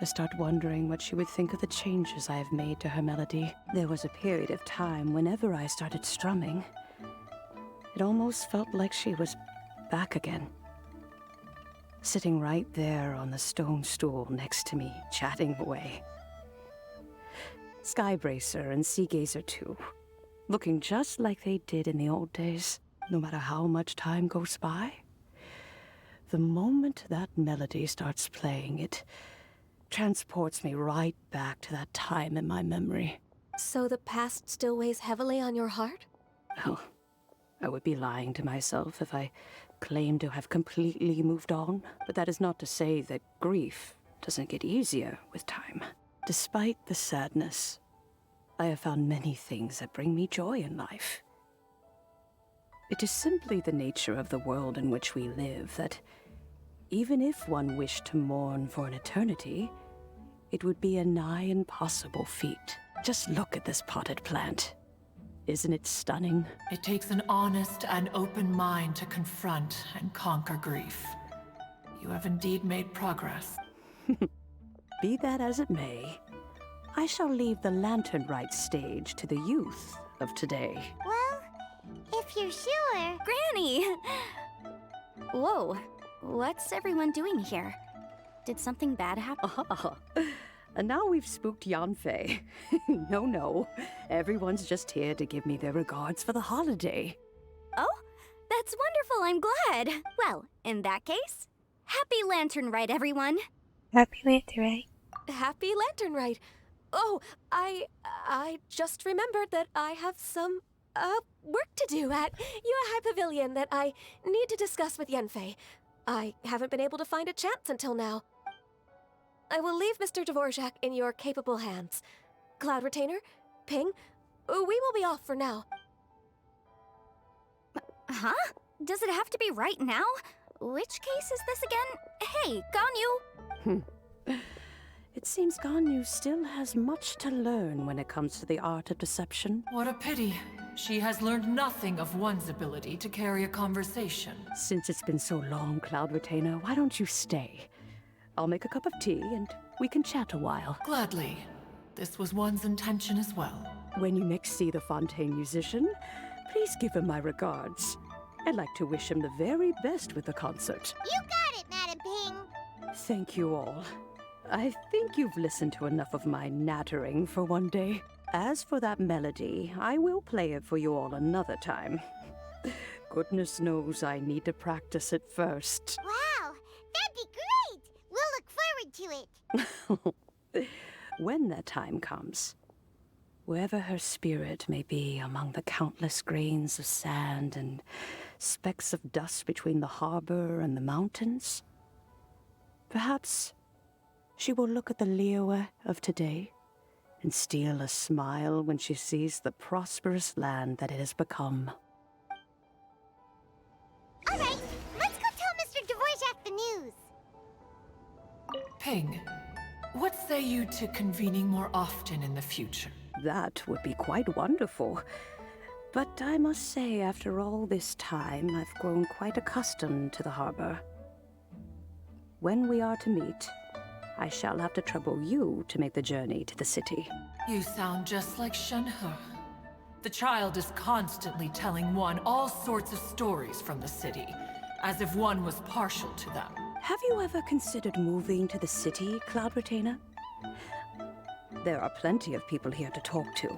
G: I start wondering what she would think of the changes I have made to her melody. There was a period of time whenever I started strumming, it almost felt like she was back again. Sitting right there on the stone stool next to me, chatting away. Skybracer and Seagazer too, looking just like they did in the old days. No matter how much time goes by, the moment that melody starts playing, it transports me right back to that time in my memory.
B: So the past still weighs heavily on your heart?
G: Oh, I would be lying to myself if I claimed to have completely moved on. But that is not to say that grief doesn't get easier with time. Despite the sadness, I have found many things that bring me joy in life. It is simply the nature of the world in which we live that even if one wished to mourn for an eternity, it would be a nigh impossible feat. Just look at this potted plant. Isn't it stunning?
F: It takes an honest and open mind to confront and conquer grief. You have indeed made progress.
G: Be that as it may, I shall leave the Lantern Rite stage to the youth of today.
C: Well, if you're sure.
H: Granny! Whoa, what's everyone doing here? Did something bad happen?
G: Ah, and now we've spooked Yanfei. No, everyone's just here to give me their regards for the holiday.
H: Oh, that's wonderful, I'm glad. Well, in that case, happy Lantern Rite, everyone.
A: Happy Lantern Rite.
B: Happy Lantern Rite. Oh, I just remembered that I have some, work to do at Yuehai Pavilion that I need to discuss with Yanfei. I haven't been able to find a chance until now. I will leave Mr. Dvorak in your capable hands. Cloud Retainer, Ping, we will be off for now.
H: Huh? Does it have to be right now? Which case is this again? Hey, Ganyu!
G: It seems Ganyu still has much to learn when it comes to the art of deception.
F: What a pity. She has learned nothing of one's ability to carry a conversation.
G: Since it's been so long, Cloud Retainer, why don't you stay? I'll make a cup of tea and we can chat a while.
F: Gladly. This was one's intention as well.
G: When you next see the Fontaine musician, please give him my regards. I'd like to wish him the very best with the concert.
C: You got it, Madam Ping.
G: Thank you all. I think you've listened to enough of my nattering for one day. As for that melody, I will play it for you all another time. Goodness knows I need to practice it first.
C: Wow, that'd be great. We'll look forward to it.
G: When that time comes, wherever her spirit may be among the countless grains of sand and specks of dust between the harbor and the mountains, perhaps she will look at the Liyue of today and steal a smile when she sees the prosperous land that it has become.
C: All right, let's go tell Mr. Dvorak the news.
F: Ping, what say you to convening more often in the future?
G: That would be quite wonderful. But I must say, after all this time, I've grown quite accustomed to the harbor. When we are to meet, I shall have to trouble you to make the journey to the city.
F: You sound just like Shenhe. The child is constantly telling one all sorts of stories from the city, as if one was partial to them.
G: Have you ever considered moving to the city, Cloud Retainer? There are plenty of people here to talk to.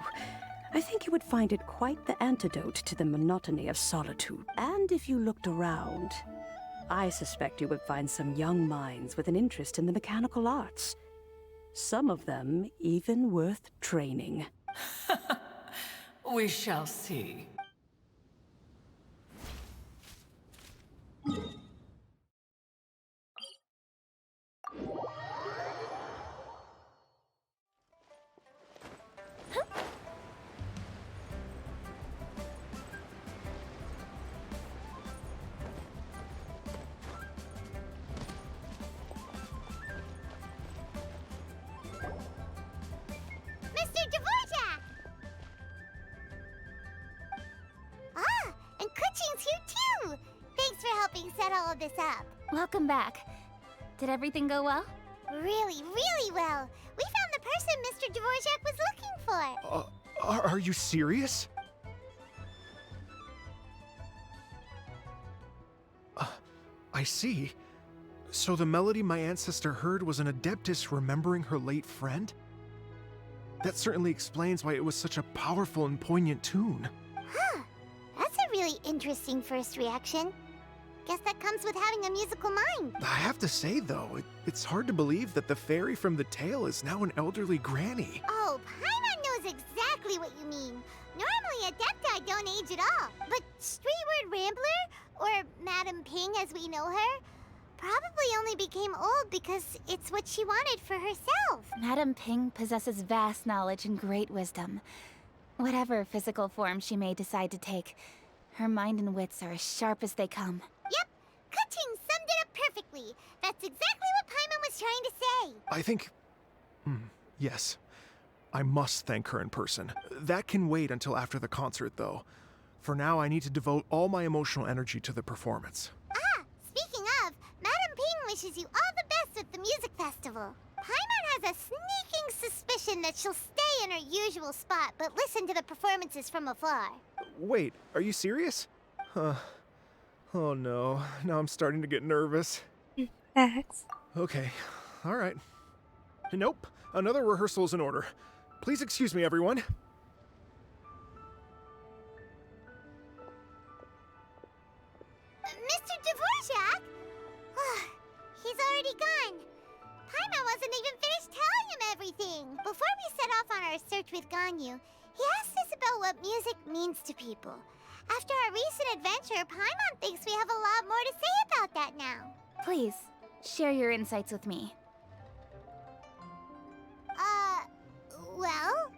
G: I think you would find it quite the antidote to the monotony of solitude. And if you looked around, I suspect you would find some young minds with an interest in the mechanical arts. Some of them even worth training.
F: We shall see.
C: Mr. Dvorak! Ah, and Kuchin's here too! Thanks for helping set all of this up.
H: Welcome back. Did everything go well?
C: Right? really, really well. We found the person Mr. Dvorak was looking for.
I: Are you serious? I see. So the melody my ancestor heard was an adeptus remembering her late friend? That certainly explains why it was such a powerful and poignant tune.
C: Huh. That's a really interesting first reaction. Guess that comes with having a musical mind.
I: I have to say, though, it's hard to believe that the fairy from the tale is now an elderly granny.
C: Oh, Paimon knows exactly what you mean. Normally, Adepti don't age at all. But Streetward Rambler, or Madam Ping as we know her, probably only became old because it's what she wanted for herself.
J: Madam Ping possesses vast knowledge and great wisdom. Whatever physical form she may decide to take, her mind and wits are as sharp as they come.
C: Yep, Ka-Ting summed it up perfectly. That's exactly what Paimon was trying to say.
I: I think... yes. I must thank her in person. That can wait until after the concert, though. For now, I need to devote all my emotional energy to the performance.
C: Ah, speaking of, Madam Ping wishes you all the best with the music festival. Paimon has a sneaking suspicion that she'll stay in her usual spot, but listen to the performances from afar.
I: Wait, are you serious? Oh no, now I'm starting to get nervous.
A: Facts.
I: Okay, alright. Nope, another rehearsal is in order. Please excuse me, everyone.
C: Mr. Dvorak? He's already gone. Paimon wasn't even finished telling him everything. Before we set off on our search with Ganyu, he asked us about what music means to people. After our recent adventure, Paimon thinks we have a lot more to say about that now.
J: Please, share your insights with me.
C: Well,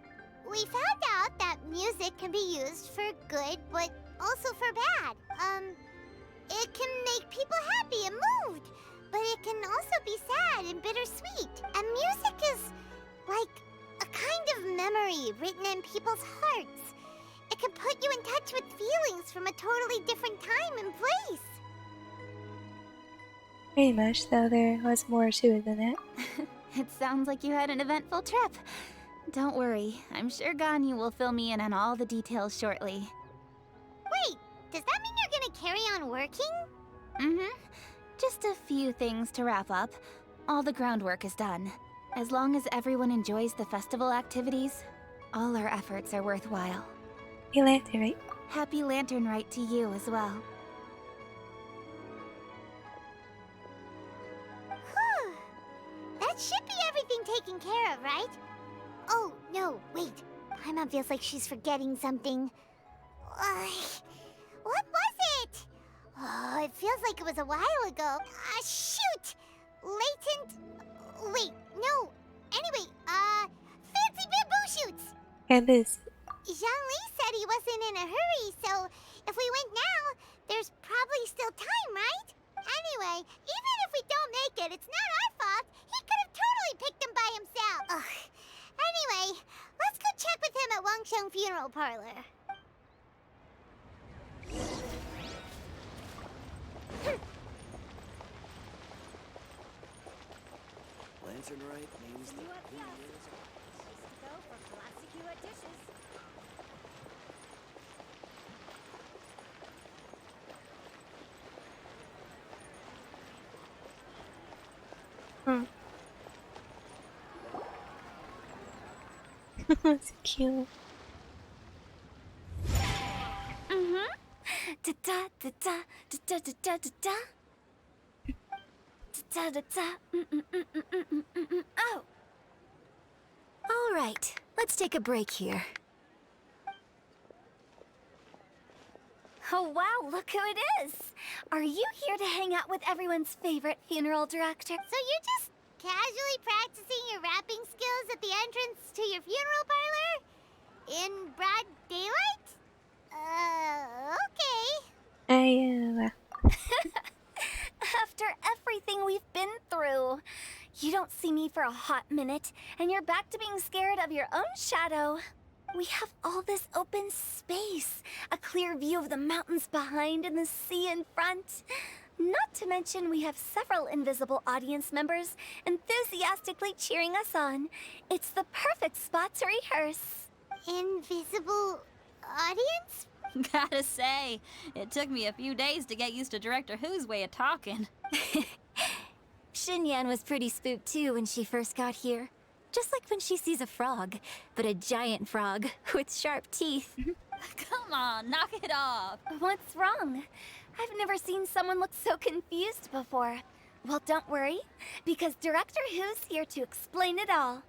C: we found out that music can be used for good, but also for bad. It can make people happy and moved, but it can also be sad and bittersweet. And music is like a kind of memory written in people's hearts. It can put you in touch with feelings from a totally different time and place.
A: Pretty much, though there was more to it than that.
J: It sounds like you had an eventful trip. Don't worry, I'm sure Ganyu will fill me in on all the details shortly.
C: Wait, does that mean you're gonna carry on working?
J: Mm-hmm. Just a few things to wrap up. All the groundwork is done. As long as everyone enjoys the festival activities, all our efforts are worthwhile.
A: You landed right.
J: Happy Lantern Rite to you as well.
C: Whew. That should be everything taken care of, right? Oh, no, wait. Paimon feels like she's forgetting something. What was it? Oh, it feels like it was a while ago. Shoot! Latent... Wait, no. Anyway, fancy bamboo shoots!
A: And this.
C: Zhangli said he wasn't in a hurry, so if we went now, there's probably still time, right? Anyway, even if we don't make it, it's not our fault. He could have totally picked them by himself. Ugh. Anyway, let's go check with him at Wangsheng Funeral Parlor.
K: Lantern Rite means that who is...
C: Go for classic Kiyo dishes.
A: That's cute.
J: Mm-hmm. Da-da, da-da, da-da, da-da, da-da. Da-da-da, oh!
B: All right, let's take a break here.
H: Oh wow, look who it is! Are you here to hang out with everyone's favorite funeral director?
C: So you're just casually practicing your rapping skills at the entrance to your funeral parlor? In broad daylight? Okay.
H: After everything we've been through, you don't see me for a hot minute, and you're back to being scared of your own shadow. We have all this open space, a clear view of the mountains behind and the sea in front. Not to mention we have several invisible audience members enthusiastically cheering us on. It's the perfect spot to rehearse.
C: Invisible audience?
L: Gotta say, it took me a few days to get used to Director Who's way of talking.
B: Xinyan was pretty spooked too when she first got here. Just like when she sees a frog, but a giant frog with sharp teeth.
L: Come on, knock it off.
H: What's wrong? I've never seen someone look so confused before. Well, don't worry, because Director Who's here to explain it all.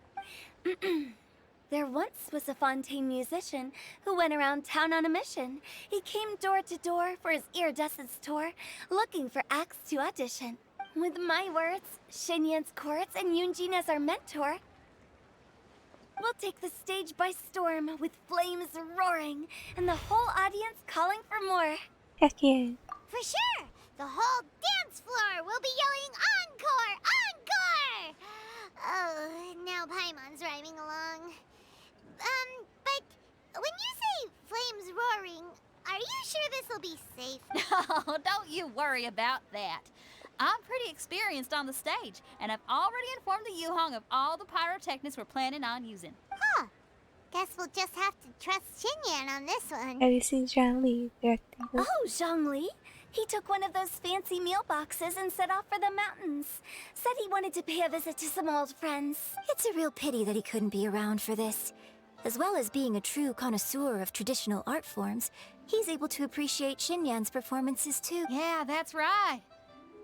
H: There once was a Fontaine musician who went around town on a mission. He came door to door for his iridescence tour, looking for acts to audition. With my words, Xinyan's chords, and Yunjin as our mentor, we'll take the stage by storm with flames roaring and the whole audience calling for more.
A: Heck yeah.
C: For sure! The whole dance floor will be yelling encore! Encore! Oh, now Paimon's rhyming along. But when you say flames roaring, are you sure this'll be safe?
L: No, don't you worry about that. I'm pretty experienced on the stage, and I've already informed the Yuhong of all the pyrotechnics we're planning on using.
C: Huh. Guess we'll just have to trust Xinyan on this one.
A: Have you seen Zhang Li directing this?
H: Oh, Zhongli. He took one of those fancy meal boxes and set off for the mountains. Said he wanted to pay a visit to some old friends.
B: It's a real pity that he couldn't be around for this. As well as being a true connoisseur of traditional art forms, he's able to appreciate Xinyan's performances too.
L: Yeah, that's right.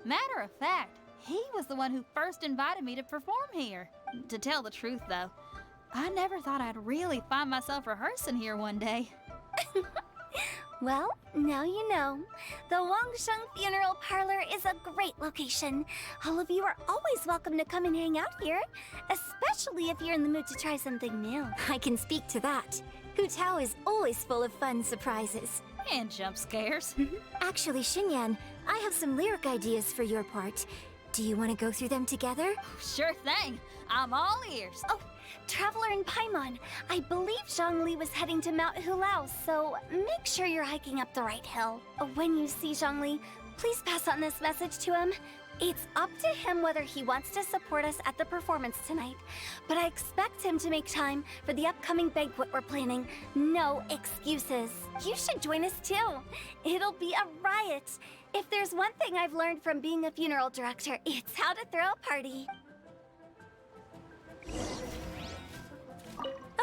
L: Matter of fact, he was the one who first invited me to perform here. To tell the truth, though, I never thought I'd really find myself rehearsing here one day.
H: Well, now you know. The Wangsheng Funeral Parlor is a great location. All of you are always welcome to come and hang out here, especially if you're in the mood to try something new.
B: I can speak to that. Hutao is always full of fun surprises.
L: And jump scares.
B: Actually, Xinyan, I have some lyric ideas for your part. Do you want to go through them together?
L: Sure thing. I'm all ears.
H: Oh, Traveler in Paimon, I believe Zhongli was heading to Mount Hulao, so make sure you're hiking up the right hill. When you see Zhongli, please pass on this message to him. It's up to him whether he wants to support us at the performance tonight, but I expect him to make time for the upcoming banquet we're planning. No excuses. You should join us too. It'll be a riot. If there's one thing I've learned from being a funeral director, it's how to throw a party.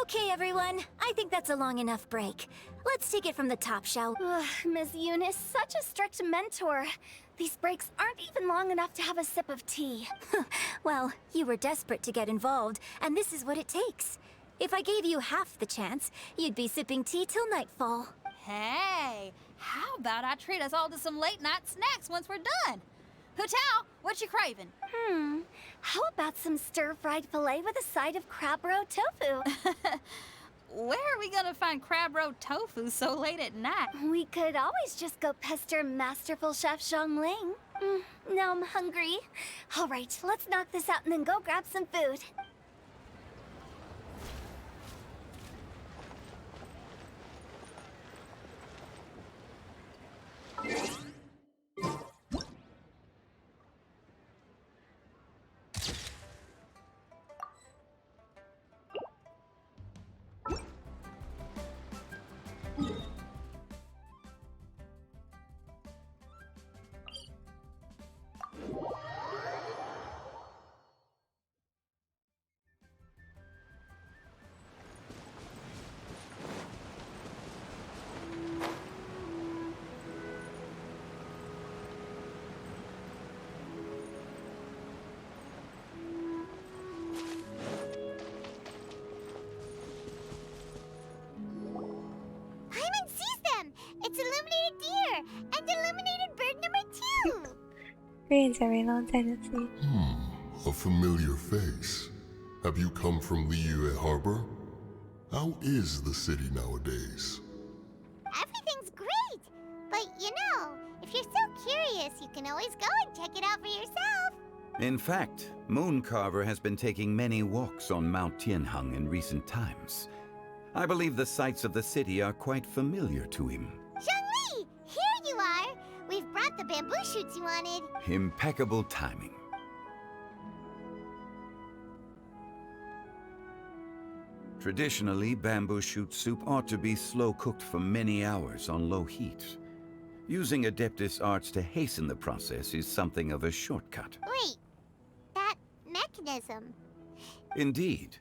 B: Okay, everyone. I think that's a long enough break. Let's take it from the top, shall we?
H: Ms. Yoon is such a strict mentor. These breaks aren't even long enough to have a sip of tea.
B: Well, you were desperate to get involved, and this is what it takes. If I gave you half the chance, you'd be sipping tea till nightfall.
L: Hey, how about I treat us all to some late-night snacks once we're done? Hutao, what you craving?
H: How about some stir-fried filet with a side of crab roe tofu?
L: Where are we gonna find crab roe tofu so late at night?
H: We could always just go pester masterful chef Zhongling. Now I'm hungry. All right, let's knock this out and then go grab some food. It's illuminated deer and illuminated bird number 2.
A: Koreans have a long tendency.
M: A familiar face. Have you come from Liyue Harbor? How is the city nowadays?
C: Everything's great, but you know, if you're so curious, you can always go and check it out for yourself.
N: In fact, Mooncarver has been taking many walks on Mount Tianheng in recent times. I believe the sights of the city are quite familiar to him.
C: Zhongli, here you are. We've brought the bamboo shoots you wanted.
N: Impeccable timing. Traditionally, bamboo shoot soup ought to be slow-cooked for many hours on low heat. Using Adeptus arts to hasten the process is something of a shortcut.
C: Wait, that mechanism.
N: Indeed.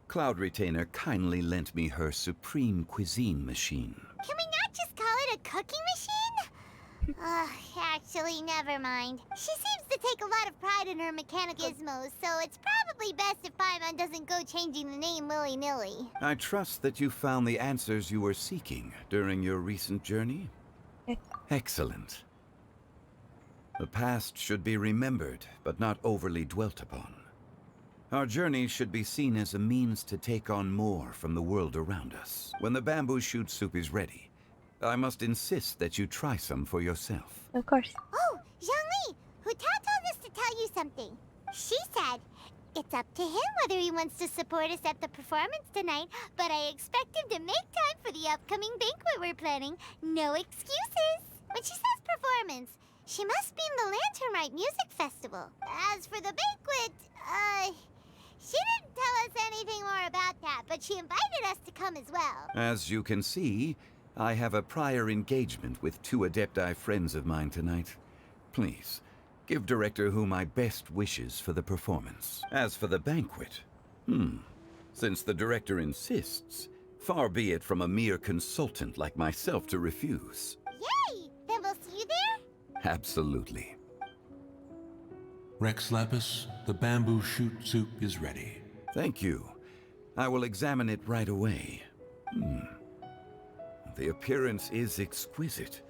N: Cloud Retainer kindly lent me her supreme cuisine machine.
C: Can we not just call it a cooking machine? Actually, never mind. She seems to take a lot of pride in her mechanical gizmos, so it's probably best if Paimon doesn't go changing the name willy-nilly.
N: I trust that you found the answers you were seeking during your recent journey? Excellent. The past should be remembered, but not overly dwelt upon. Our journey should be seen as a means to take on more from the world around us. When the bamboo shoot soup is ready, I must insist that you try some for yourself.
A: Of course.
C: Oh, Zhongli! Huta told us to tell you something. She said, it's up to him whether he wants to support us at the performance tonight, but I expect him to make time for the upcoming banquet we're planning. No excuses! When she says performance, she must mean the Lantern Rite Music Festival. As for the banquet, she didn't tell us anything more about that, but she invited us to come as well.
N: As you can see, I have a prior engagement with 2 Adepti friends of mine tonight. Please, give Director Hu my best wishes for the performance. As for the banquet, since the Director insists, far be it from a mere consultant like myself to refuse.
C: Yay! Then we'll see you there?
N: Absolutely.
O: Rex Lapis, the bamboo shoot soup is ready.
N: Thank you. I will examine it right away. The appearance is exquisite,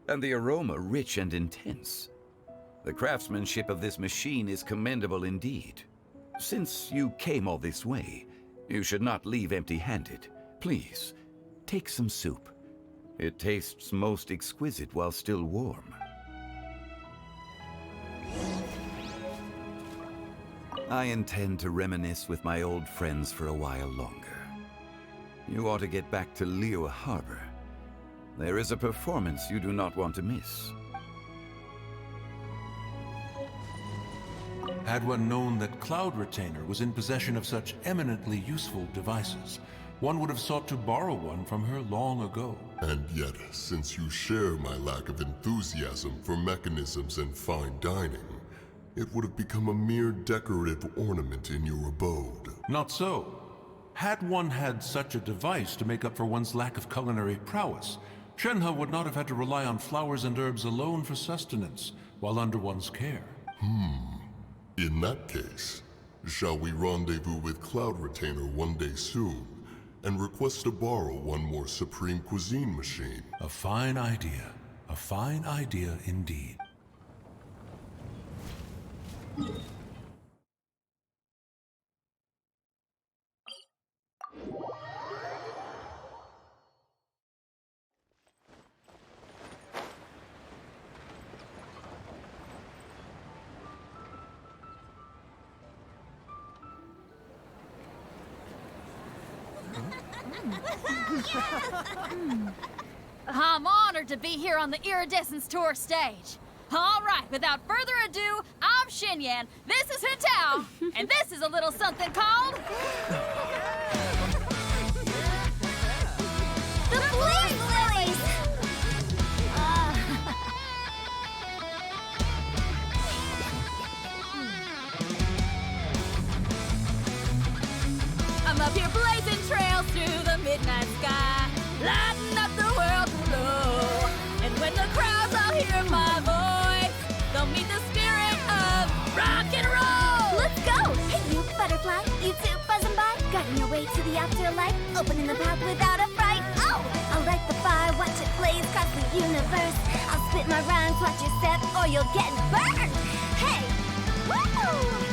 N: and the aroma rich and intense. The craftsmanship of this machine is commendable indeed. Since you came all this way, you should not leave empty-handed. Please, take some soup. It tastes most exquisite while still warm. I intend to reminisce with my old friends for a while longer. You ought to get back to Liyue Harbor. There is a performance you do not want to miss.
O: Had one known that Cloud Retainer was in possession of such eminently useful devices, one would have sought to borrow one from her long ago.
M: And yet, since you share my lack of enthusiasm for mechanisms and fine dining, it would have become a mere decorative ornament in your abode.
O: Not so. Had one had such a device to make up for one's lack of culinary prowess, Shenhe would not have had to rely on flowers and herbs alone for sustenance, while under one's care.
M: In that case, shall we rendezvous with Cloud Retainer one day soon, and request to borrow one more Supreme Cuisine machine?
O: A fine idea. A fine idea indeed.
L: I'm honored to be here on the Iridescence Tour stage. All right, without further ado, I'm Xinyan, this is Hintao, and this is a little something called...
H: The Blaze Lilies!
L: I'm up here blazing trails through the midnight sky, lighting up the world below. And when the crowds all hear my voice, they'll meet the spirit of rock and roll.
H: Let's go! Hey, you butterfly, you too buzzing by, guiding your way to the afterlife, opening the path without a fright. Oh, I'll light the fire, watch it blaze across the universe. I'll spit my rhymes, watch your step, or you'll get burned. Hey, woo!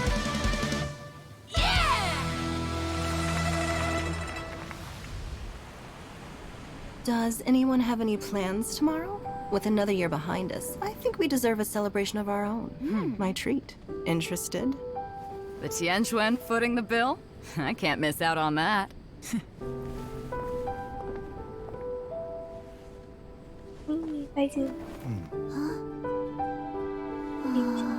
G: Does anyone have any plans tomorrow? With another year behind us, I think we deserve a celebration of our own. My treat. Interested?
P: The Tianquan footing the bill? I can't miss out on that.
A: I do. Down.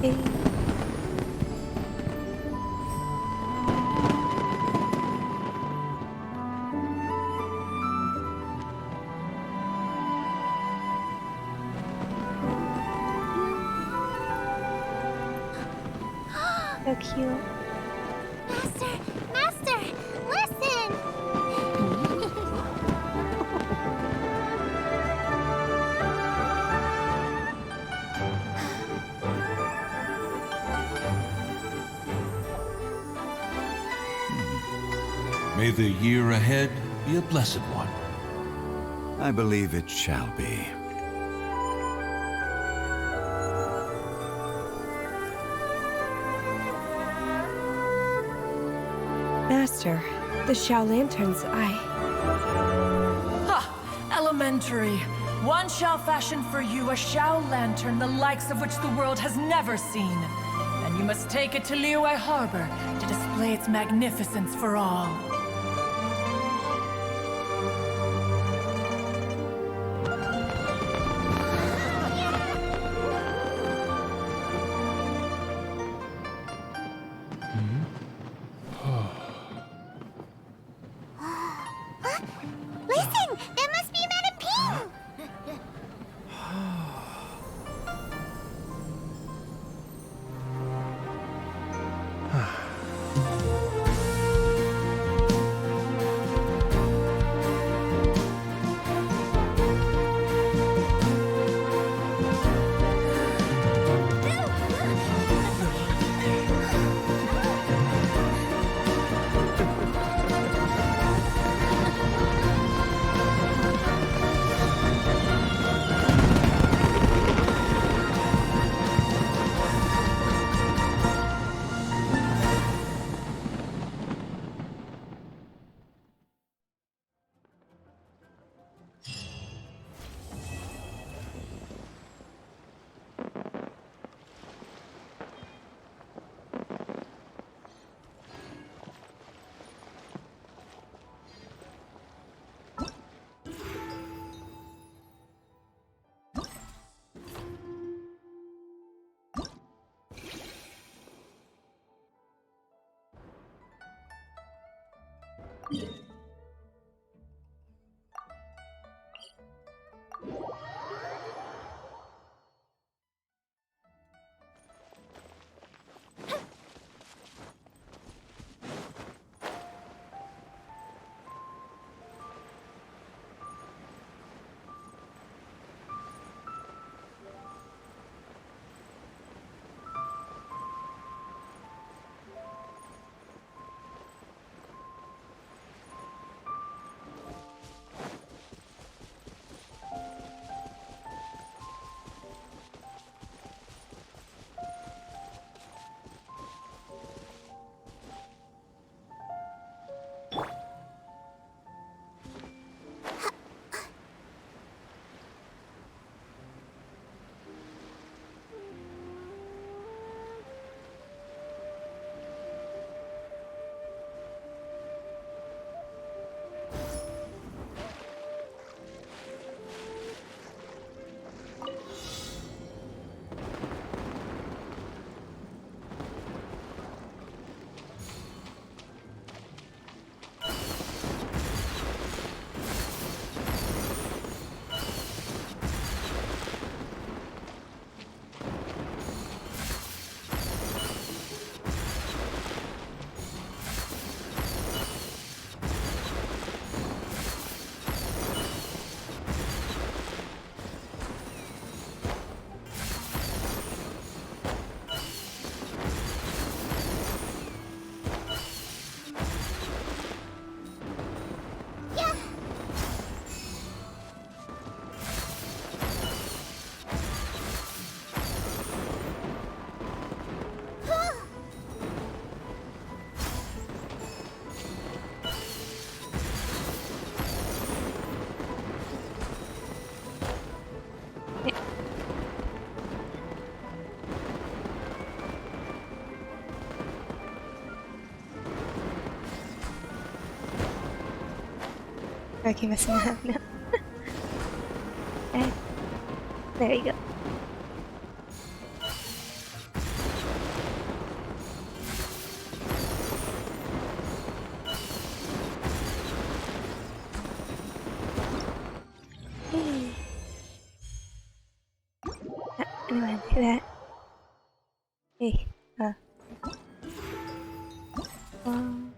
A: Okay. So cute.
C: Master, listen!
O: May the year ahead be a blessed one.
N: I believe it shall be.
E: Master, the Xiao Lanterns,
F: Ha! Elementary. One shall fashion for you a Xiao Lantern the likes of which the world has never seen. And you must take it to Liyue Harbor to display its magnificence for all.
C: Listen! That must be Madame Ping!
A: Working messing around now. Okay. There you go. Hey. Anyone do that? Hey, um,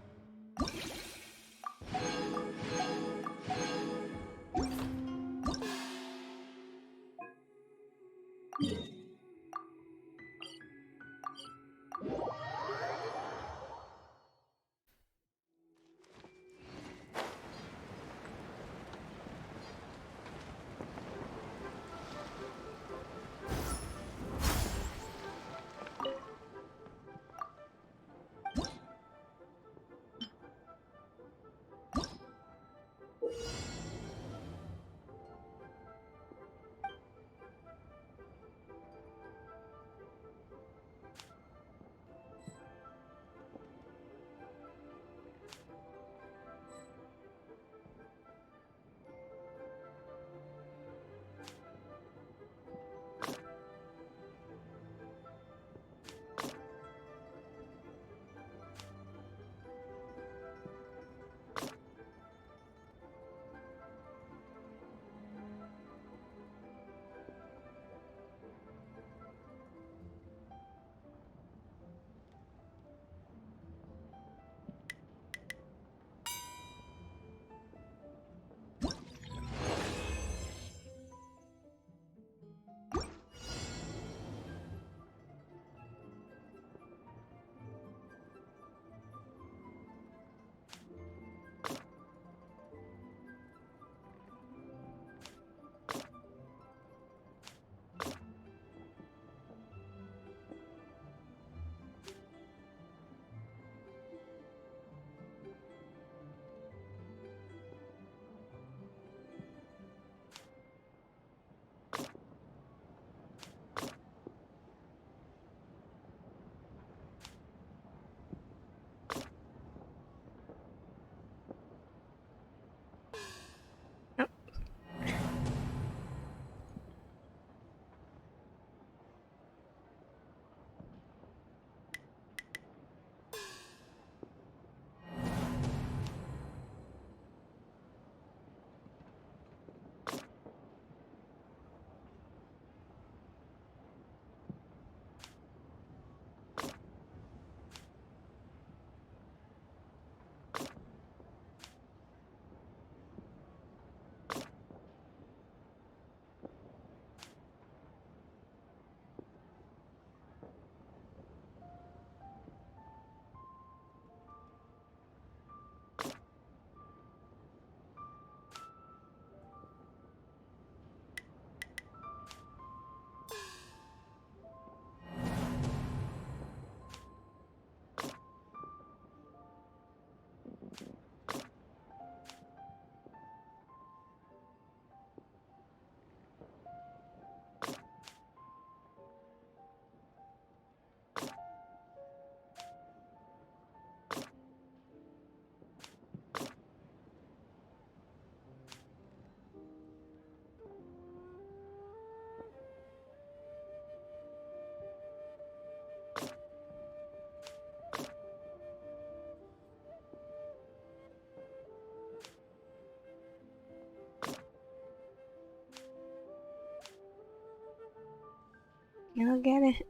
A: You'll get it.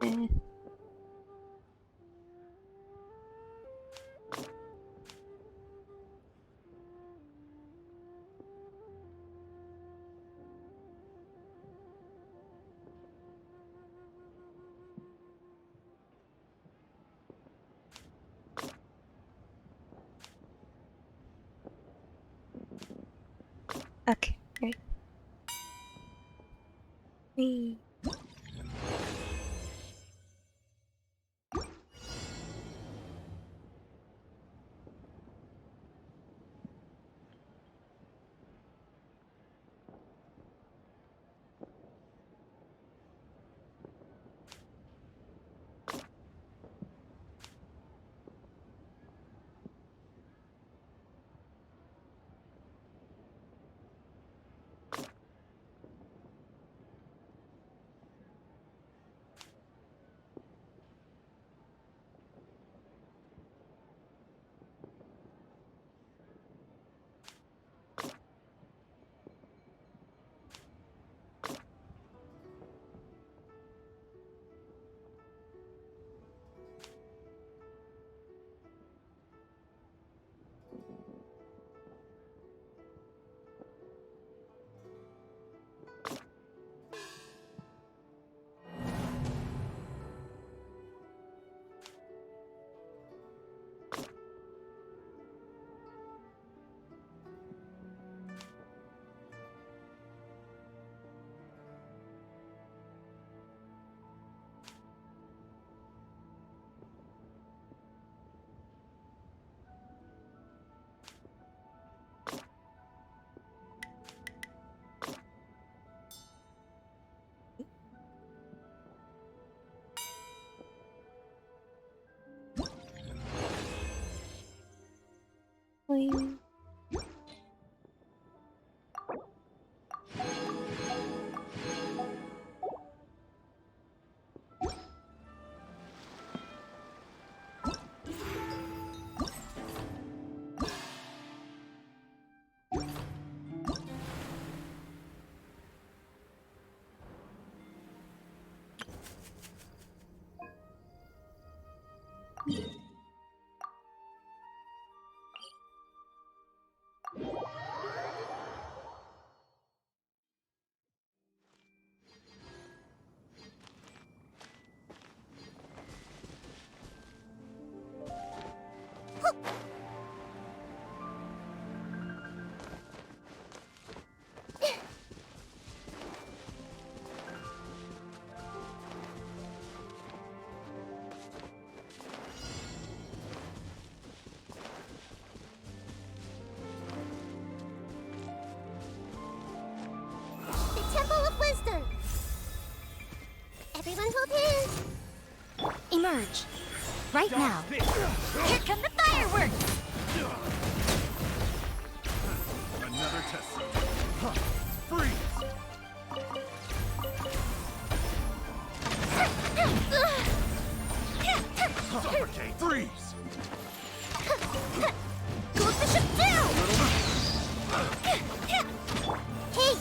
A: Eh. Okay, great. Whee. Boing.
C: Temple of Wisdom! Everyone hold hands!
J: Emerge. Right now.
C: Here come the fireworks!
I: Another test zone. Huh. Freeze! Suffocate! Freeze!
C: Cool the ship down! Hey!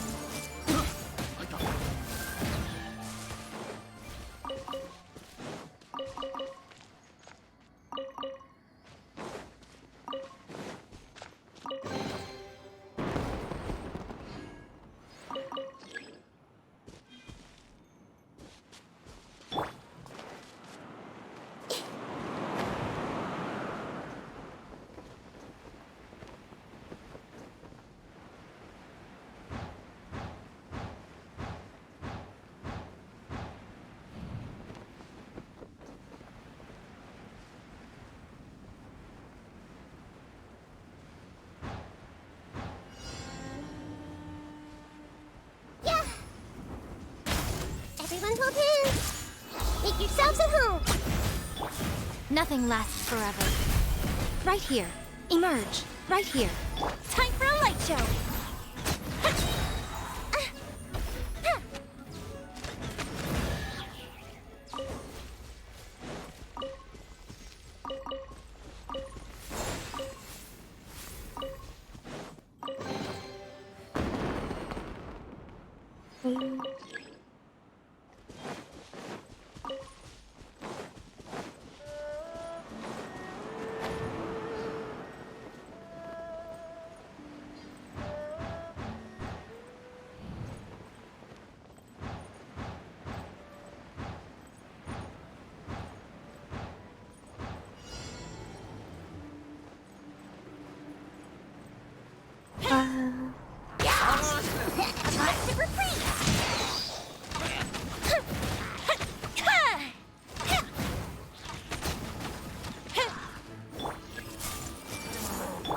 C: Everyone hold hands! Make yourselves at home!
J: Nothing lasts forever. Right here. Emerge. Right here.
C: Time for a light show!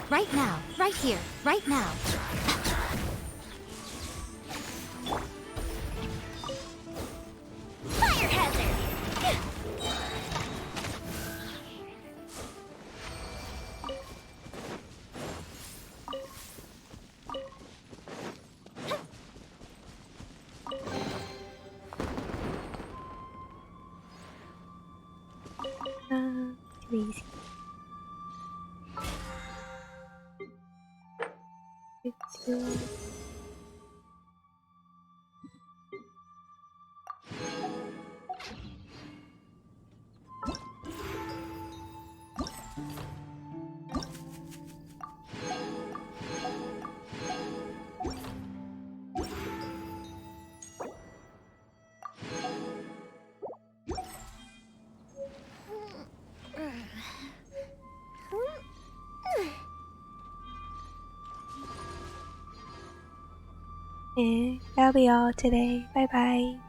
J: Right now. Right here. Right now.
C: Fire hazard!
A: Too easy. It's that'll be all today. Bye bye.